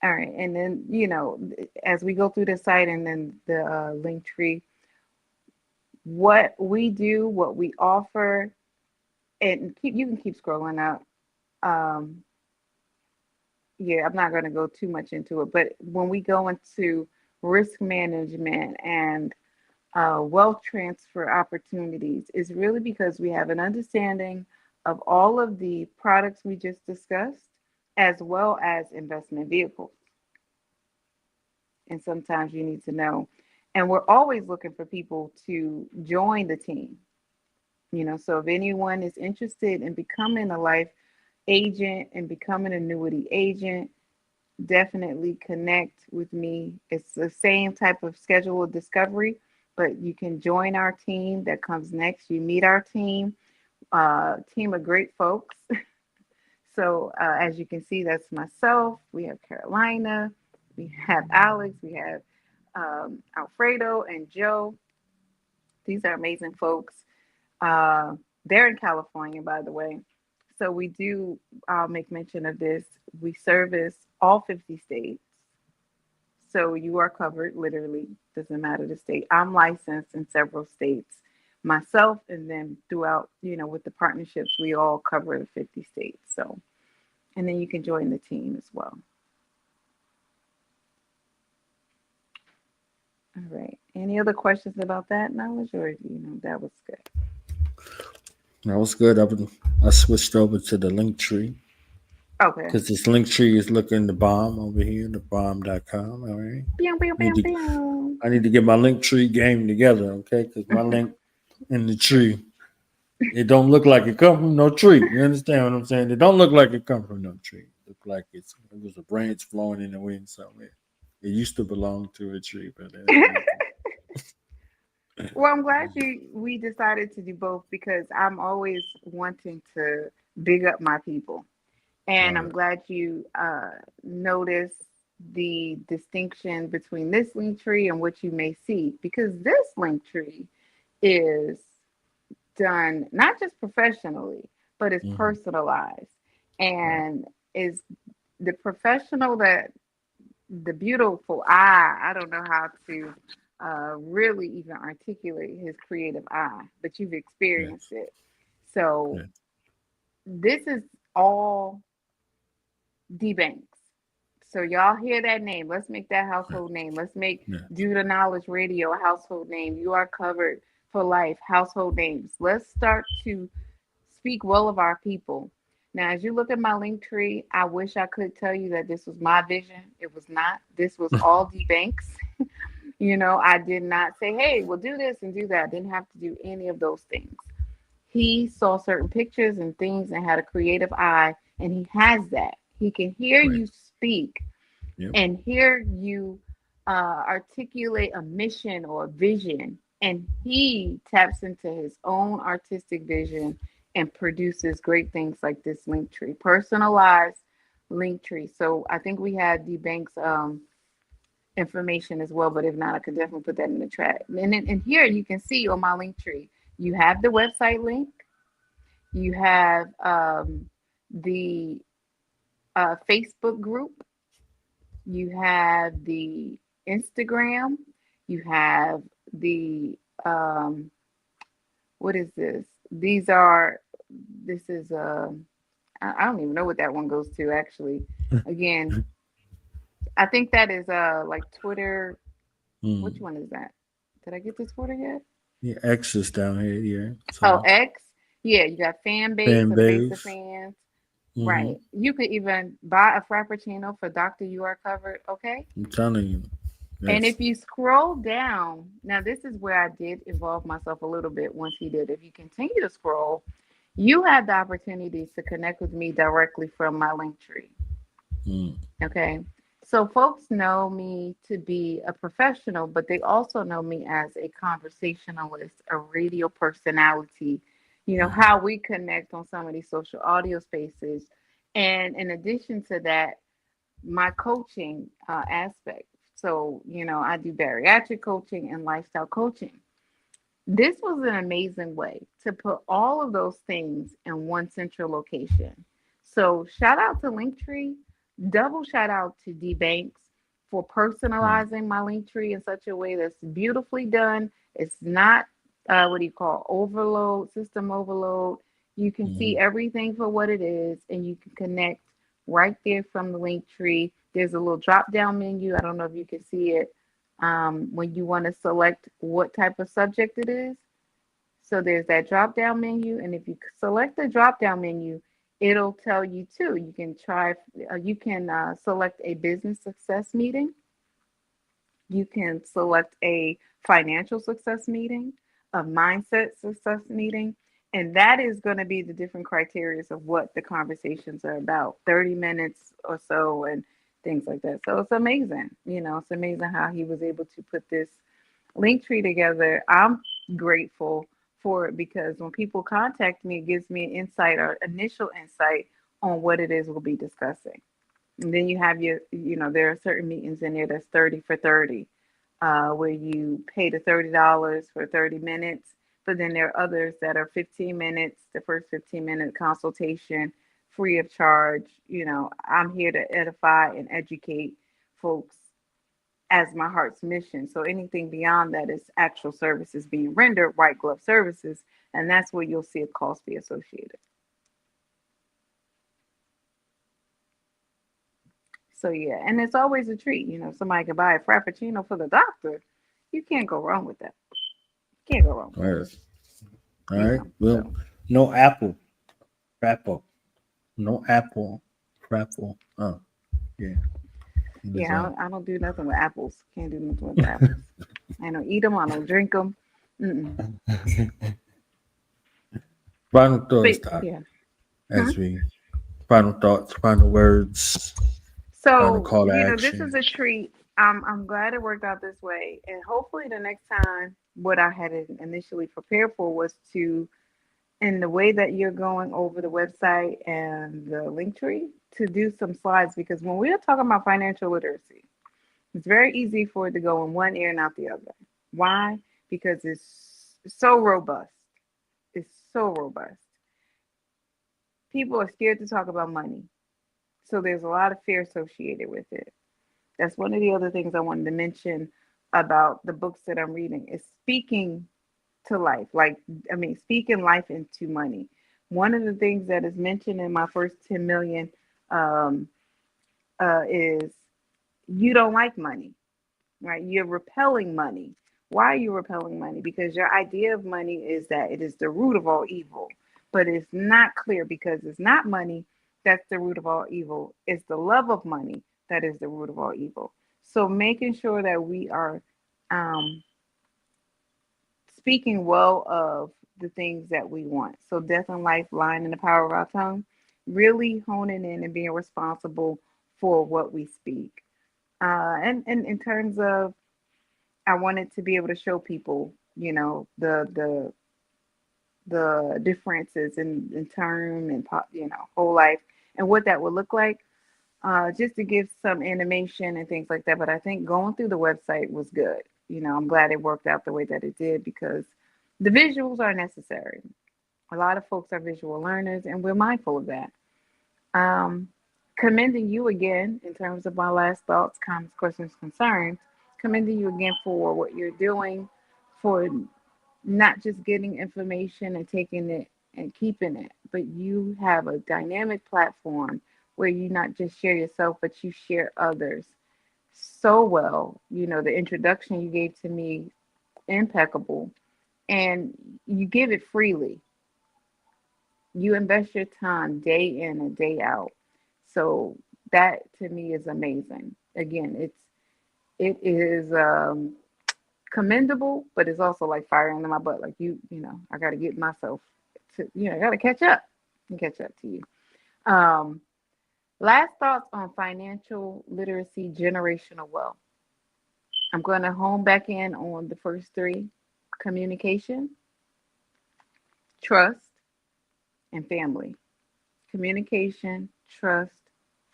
All right. And then, as we go through the site and then the link tree, what we do, what we offer, and you can keep scrolling up. Yeah, I'm not going to go too much into it, but when we go into risk management and wealth transfer opportunities is really because we have an understanding of all of the products we just discussed, as well as investment vehicles. And sometimes you need to know. And we're always looking for people to join the team. So if anyone is interested in becoming a life agent and becoming an annuity agent, definitely connect with me. It's the same type of schedule of discovery, but you can join our team that comes next. You meet our team of great folks. So as you can see, that's myself. We have Carolina, we have Alex, we have Alfredo and Joe. These are amazing folks. Uh, they're in California, by the way. So we do, I'll make mention of this. We service all 50 states. So you are covered, literally, doesn't matter the state. I'm licensed in several states myself, and then throughout, with the partnerships, we all cover the 50 states. So, and then you can join the team as well. All right. Any other questions about that knowledge, or that was good? That was good. I switched over to the link tree Okay. because this link tree is looking the bomb over here, the bomb.com. All right. Pew, pew, pew, pew. I need to get my link tree game together, okay? Because my link in the tree, it don't look like it come from no tree. You understand what I'm saying? It don't look like it come from no tree. It look like it was a branch flowing in the wind somewhere. It used to belong to a tree, but Well, I'm glad we decided to do both because I'm always wanting to big up my people. And I'm glad you noticed the distinction between this link tree and what you may see, because this link tree is done not just professionally, but it's personalized and is the professional that the beautiful eye. I don't know how to really even articulate his creative eye, but you've experienced it. So this is all D Banks. So y'all hear that name. Let's make that household name. Let's make Due to Knowledge Radio a household name. You are covered for life, household names. Let's start to speak well of our people. Now, as you look at my link tree, I wish I could tell you that this was my vision. It was not. This was all D Banks. I did not say, hey, we'll do this and do that. I didn't have to do any of those things. He saw certain pictures and things and had a creative eye, and he has that. He can hear you speak and hear you articulate a mission or a vision, and he taps into his own artistic vision and produces great things like this link tree, personalized link tree. So I think we had the bank's information as well, but if not, I could definitely put that in the chat. And here you can see on my link tree, you have the website link, you have the Facebook group, you have the Instagram, you have the what is this? This is I don't even know what that one goes to actually. Again, I think that is like Twitter. Which one is that? Did I get to Twitter yet? Yeah, X is down here. Yeah. So X. Yeah, you got fan base, a base of fans. Right. You could even buy a frappuccino for Dr. You Are Covered. Okay. I'm telling you. Yes. And if you scroll down, now this is where I did involve myself a little bit once he did. If you continue to scroll, you have the opportunities to connect with me directly from my link tree. Okay. So folks know me to be a professional, but they also know me as a conversationalist, a radio personality, how we connect on some of these social audio spaces. And in addition to that, my coaching aspect. So, I do bariatric coaching and lifestyle coaching. This was an amazing way to put all of those things in one central location. So shout out to Linktree, double shout out to D Banks for personalizing my Linktree in such a way that's beautifully done. It's not system overload. You can see everything for what it is, and you can connect right there from the Linktree. There's a little drop down menu. I don't know if you can see it. when you want to select what type of subject it is. So there's that drop down menu, and if you select the drop down menu, it'll tell you too. You can select a business success meeting. You can select a financial success meeting, a mindset success meeting, and that is going to be the different criteria of what the conversations are about, 30 minutes or so, and things like that. So it's amazing. It's amazing how he was able to put this link tree together. I'm grateful for it because when people contact me, it gives me an insight or initial insight on what it is we'll be discussing. And then you have there are certain meetings in there that's 30 for 30, where you pay the $30 for 30 minutes. But then there are others that are 15 minutes, the first 15-minute consultation, free of charge. I'm here to edify and educate folks as my heart's mission. So anything beyond that is actual services being rendered, white glove services, and that's where you'll see a cost be associated. So yeah, and it's always a treat. Somebody can buy a frappuccino for the doctor. You can't go wrong with that. Can't go wrong with that. Yes. All right. Well, So. no apple. Frappo. No apple. Frappo. Oh, yeah. Yeah, I don't do nothing with apples. Can't do nothing with apples. I don't eat them. I don't drink them. Final thoughts, But Doc. yeah. As we final thoughts, final words, final So, call to this action. is a treat. I'm glad it worked out this way. And hopefully the next time what I had initially prepared for was to, in the way that you're going over the website and the link tree, to do some slides, because when we are talking about financial literacy, it's very easy for it to go in one ear and out the other. Why? Because it's so robust. It's so robust. People are scared to talk about money. So there's a lot of fear associated with it. That's one of the other things I wanted to mention about the books that I'm reading is speaking to life. Speaking life into money. One of the things that is mentioned in my first 10 million um, is you don't like money, right? You're repelling money. Why are you repelling money? Because your idea of money is that it is the root of all evil, but it's not clear because it's not money that's the root of all evil. It's the love of money that is the root of all evil. So making sure that we are um, speaking well of the things that we want. So death and life lying in the power of our tongue, really honing in and being responsible for what we speak. And in terms of, I wanted to be able to show people, the differences in term and whole life and what that would look like, just to give some animation and things like that. But I think going through the website was good. I'm glad it worked out the way that it did because the visuals are necessary. A lot of folks are visual learners, and we're mindful of that. Um, Commending you again in terms of my last thoughts, comments, questions, concerns. Commending you again for what you're doing, for not just getting information and taking it and keeping it, but you have a dynamic platform where you not just share yourself, but you share others so well. The introduction you gave to me, impeccable, and you give it freely. You invest your time day in and day out. So that to me is amazing. Again, it is commendable, but it's also like fire under my butt. Like I got to get myself to, I got to catch up and catch up to you. Um, Last thoughts on financial literacy, generational wealth. I'm going to hone back in on the first three: communication, trust, and family. Communication, trust,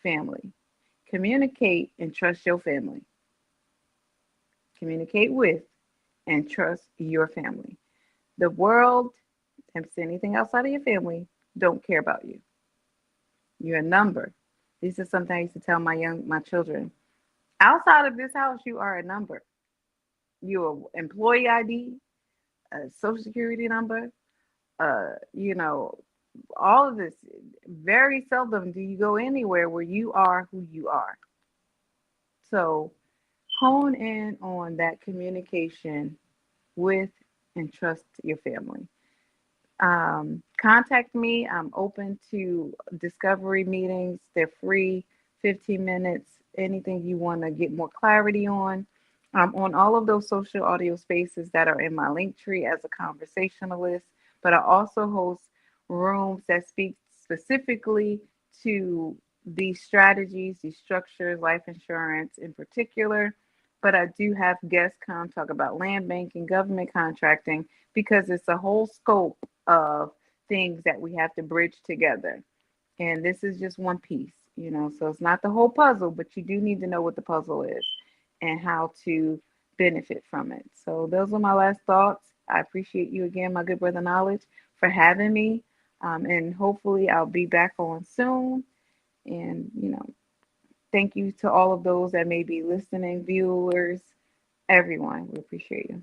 family. Communicate and trust your family. Communicate with and trust your family. The world, if it's anything outside of your family, don't care about you. You're a number. This is something I used to tell my children. Outside of this house, you are a number. You're an employee ID, a social security number, uh, you know, all of this. Very seldom do you go anywhere where you are who you are. So hone in on that communication with and trust your family. Contact me. I'm open to discovery meetings. They're free, 15 minutes, anything you want to get more clarity on. I'm on all of those social audio spaces that are in my link tree as a conversationalist, but I also host rooms that speak specifically to these strategies, these structures, life insurance in particular. But I do have guests come talk about land banking, government contracting, because it's a whole scope of things that we have to bridge together. And this is just one piece, so it's not the whole puzzle, but you do need to know what the puzzle is and how to benefit from it. So those are my last thoughts. I appreciate you again, my good brother Knowledge, for having me. And hopefully I'll be back on soon. And, thank you to all of those that may be listening, viewers, everyone. We appreciate you.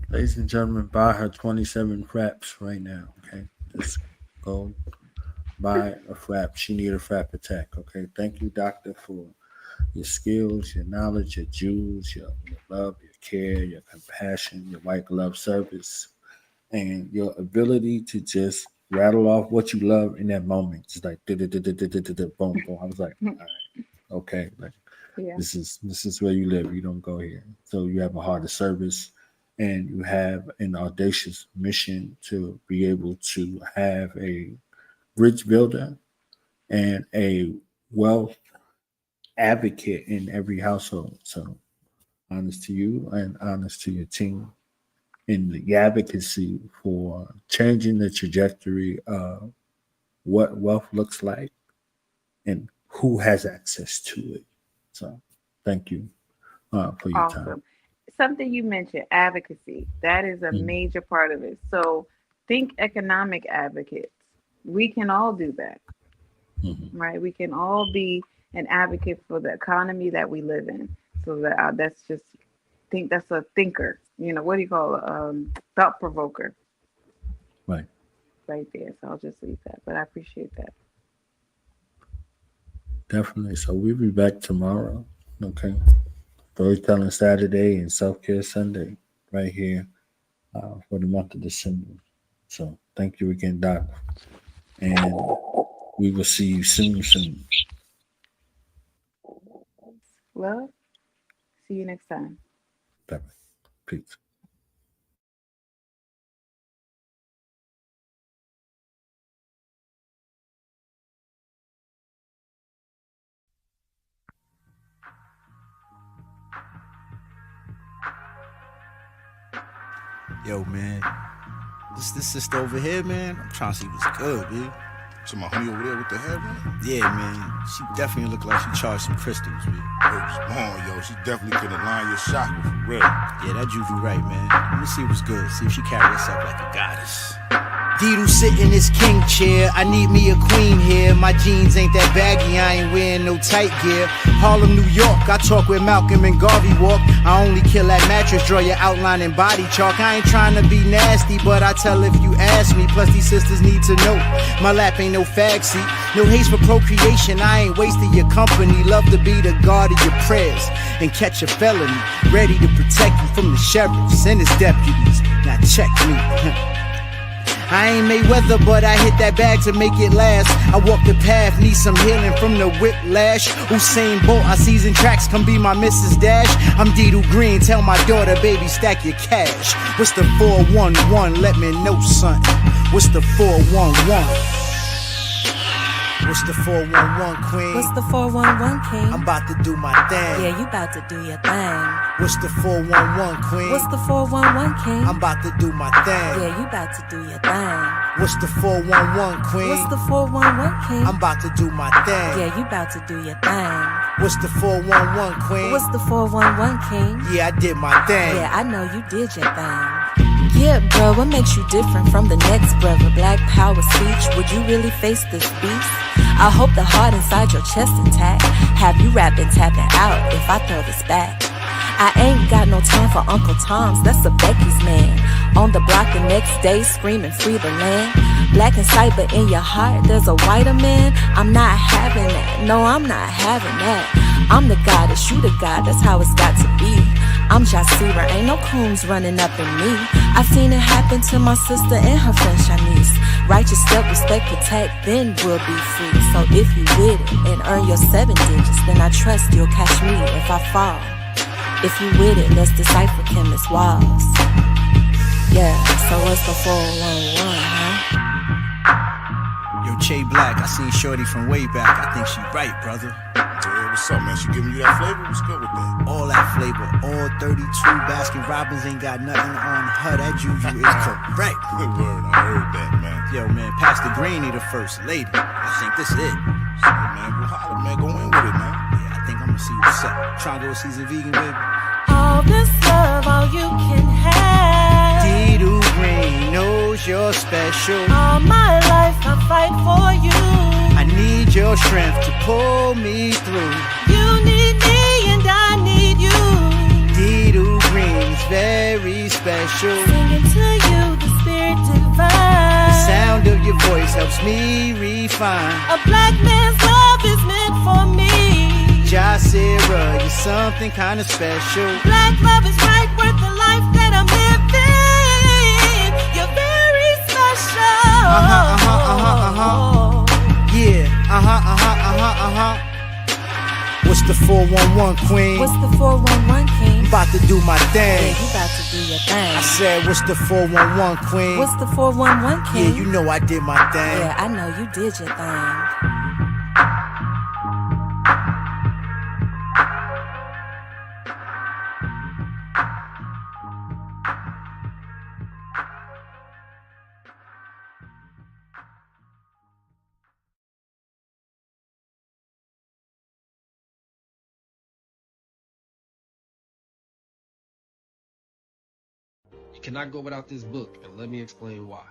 Ladies and gentlemen, buy her 27 fraps right now, okay? Just go buy a frap. She need a frap attack, okay? Thank you, doctor, for your skills, your knowledge, your jewels, your love, your care, your compassion, your white glove service, and your ability to just rattle off what you love in that moment. Just like boom, boom. I was like, all right, okay, like this is where you live. You don't go here. So you have a heart of service, and you have an audacious mission to be able to have a bridge builder and a wealth advocate in every household. So honest to you and honest to your team in the advocacy for changing the trajectory of what wealth looks like and who has access to it. So thank you for your time. Something you mentioned, advocacy, that is a major part of it. So think economic advocates. We can all do that, right? We can all be an advocate for the economy that we live in. So that's just, think that's a thinker. What do you call it? Thought provoker. Right there. So I'll just leave that. But I appreciate that. Definitely. So we'll be back tomorrow. Okay. Storytelling Saturday and Self-Care Sunday right here for the month of December. So thank you again, Doc. And we will see you soon. Love. See you next time. Bye-bye. Peace. Yo, man, this sister over here, man, I'm trying to see what's good, dude. So my homie over there with the hair, man? Yeah, man, she definitely look like she charged some crystals, man. Come on, yo, she definitely could align your chakra, for real. Yeah, that Juvie right, man. Let me see what's good, see if she carry herself like a goddess. Dido sit in his king chair. I need me a queen here. My jeans ain't that baggy, I ain't wearing no tight gear. Harlem, New York, I talk where Malcolm and Garvey walk. I only kill that mattress, draw your outline in body chalk. I ain't trying to be nasty, but I tell if you ask me. Plus these sisters need to know my lap ain't no fag seat. No haste for procreation, I ain't wasting your company. Love to be the guard of your prayers and catch a felony. Ready to protect you from the sheriffs and his deputies. Now check me. I ain't Mayweather, but I hit that bag to make it last. I walk the path, need some healing from the whiplash. Usain Bolt, I season tracks, come be my Mrs. Dash. I'm Dido Green, tell my daughter, baby, stack your cash. What's the 411? Let me know something. What's the 411? What's the 411, queen? What's the 411, king? I'm about to do my thing. Yeah, you about to do your thing. What's the 411, queen? What's the 411, king? I'm about to do my thing. Yeah, you about to do your thing. What's the 411, queen? What's the 411, king? I'm about to do my thing. Yeah, you about to do your thing. What's the 411, queen? What's the 411, king? Yeah, I did my thing. Yeah, I know you did your thing. Yeah, bro, what makes you different from the next brother? Black power speech, would you really face this beast? I hope the heart inside your chest intact. Have you rapping, tapping out if I throw this back? I ain't got no time for Uncle Tom's, that's a Becky's man. On the block the next day, screaming free the land. Black and sight, but in your heart there's a whiter man. I'm not having that, no, I'm not having that. I'm the goddess, you the god, that's how it's got to be. I'm Jasira, ain't no coons running up in me. I've seen it happen to my sister and her friend Shanice. Righteous step, respect, protect, then we'll be free. So if you with it and earn your 7 digits, then I trust you'll catch me if I fall. If you with it, let's decipher chemist walls. Yeah, so what's the 411, huh? Yo, Che Black, I seen Shorty from way back. I think she right, brother. Yeah, what's up, man? She giving you that flavor? What's good with that? All that flavor, all 32 Baskin Robbins ain't got nothing on her. That juju is correct. Good word, I heard that, man. Yo, man, Pastor Greeny, the first lady. I think this is it. So, man, go holler, man. Go in with it, man. Yeah, I think I'm gonna see what's up. Trying to go season vegan, baby. All this love, all you can have. Dido Green knows you're special. All my life I fight for you. I need your strength to pull me through. You need me and I need you. Dido Green's very special. Singing to you, the spirit divine. The sound of your voice helps me refine. A black man's love is meant for me. Jasira, you're something kind of special. Black love is right, worth the life that I'm living. You're very special. Yeah, What's the 411, queen? What's the 411, king? I'm about to do my Yeah, thing. you about to do your thing. I said, what's the 411, queen? What's the 411, king? Yeah, you know I did my thing. Yeah, I know you did your thing. You cannot go without this book, and let me explain why.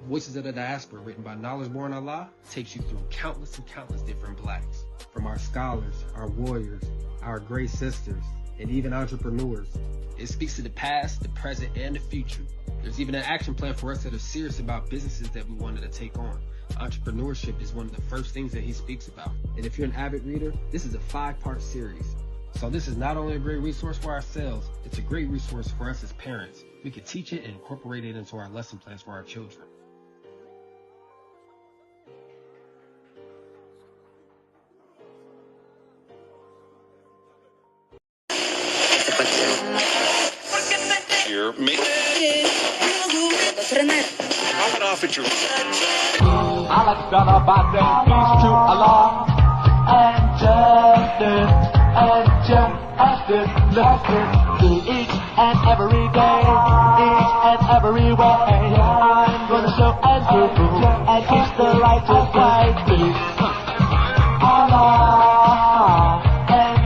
Voices of the Diaspora, written by Knowledge Born Allah, takes you through countless and countless different blacks. From our scholars, our warriors, our great sisters, and even entrepreneurs. It speaks to the past, the present, and the future. There's even an action plan for us that are serious about businesses that we wanted to take on. Entrepreneurship is one of the first things that he speaks about. And if you're an avid reader, this is a 5-part series. So this is not only a great resource for ourselves, it's a great resource for us as parents. We can teach it and incorporate it into our lesson plans for our children. Here, me. Knock it off at your. I like to start off by saying peace to Allah and justice to each and every day, each and every way. I'm gonna show and prove and teach the righteous way. Peace, Allah and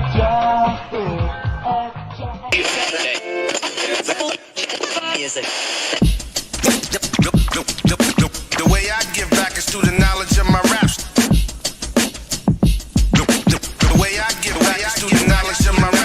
The way I give back is through the knowledge of my raps. The way I give back is through the knowledge of my raps.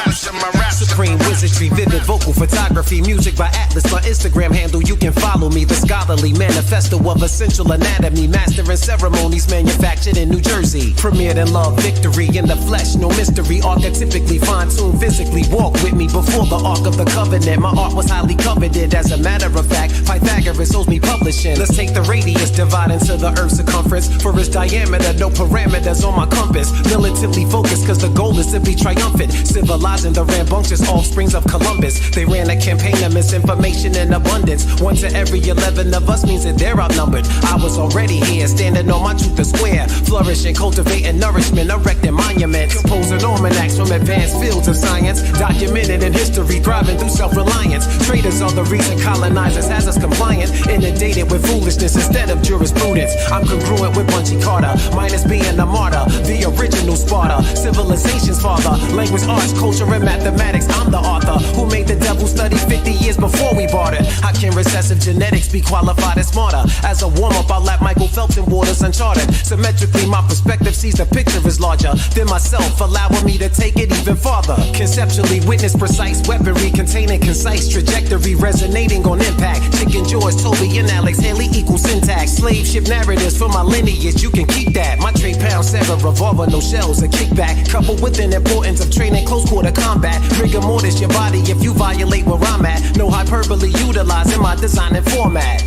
Supreme wizardry, vivid vocal photography, music by Atlas. My Instagram handle, you can follow me. The scholarly manifesto of essential anatomy, mastering ceremonies manufactured in New Jersey. Premiered in love, victory in the flesh, no mystery. Archetypically fine-tuned, physically walk with me before the Ark of the Covenant. My art was highly coveted. As a matter of fact, Pythagoras owes me publishing. Let's take the radius, divide into the Earth's circumference. For its diameter, no parameters on my compass. Militarily focused, cause the goal is to be triumphant. Civilizing the rambunctious offsprings of Columbus. They ran a campaign of misinformation in abundance. 1 to every 11 of us means that they're outnumbered. I was already here, standing on my truth the square. Flourishing, cultivating nourishment, erecting monuments. Composing almanacs from advanced fields of science. Documented in history, thriving through self-reliance. Traders are the reason colonizers has us compliant. Inundated with foolishness instead of jurisprudence. I'm congruent with Bunchy Carter, minus being a martyr. The original Sparta, civilization's father. Language, arts, culture, and mathematics. I'm the author who made the devil who studied 50 years before we bartered. How can recessive genetics be qualified as smarter? As a warm-up, I'll lap Michael Phelps in waters uncharted. Symmetrically, my perspective sees the picture is larger than myself, allowing me to take it even farther. Conceptually, witness precise weaponry containing concise trajectory, resonating on impact. Chicken George, Toby, and Alex Haley equal syntax. Slave ship narratives for my lineage, you can keep that. My trade pound seven revolver, no shells, a kickback. Coupled with an importance of training close quarter combat. Rigor mortis your body if you violate where I'm at. No hyperbole utilized in my design and format.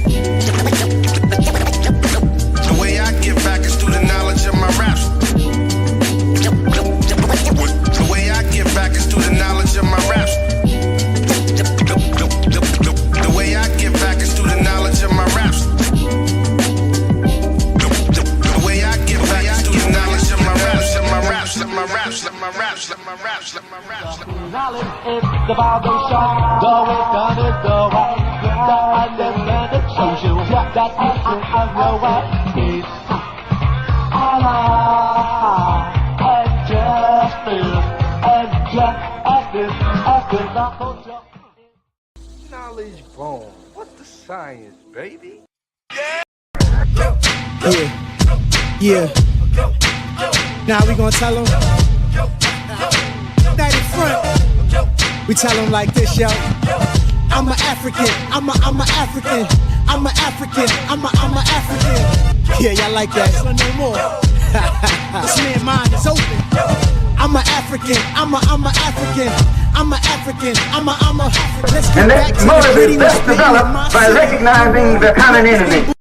The way I give back is through the knowledge of my raps. The way I give back is through the knowledge of my raps. The way I give back is through the knowledge of my raps. The way I give back is through the knowledge of my raps. Let my raps, let my raps, let my raps, let my raps, let my raps. Knowledge is the foundation. The wisdom is the way. The understanding shows you that you are on your way. It's Allah and justice and Knowledge bomb. What's the science, baby? Yeah. Now we gonna tell them. Night in front. We tell them like this, yo. I'm an African. I'm a African. I'm an African. I'm a African. Yeah, y'all like that? So no more. This man's mind is open. I'm an African. I'm a African. I'm an African. I'm a. Let's get And back that to motive the is best developed by recognizing the common enemy.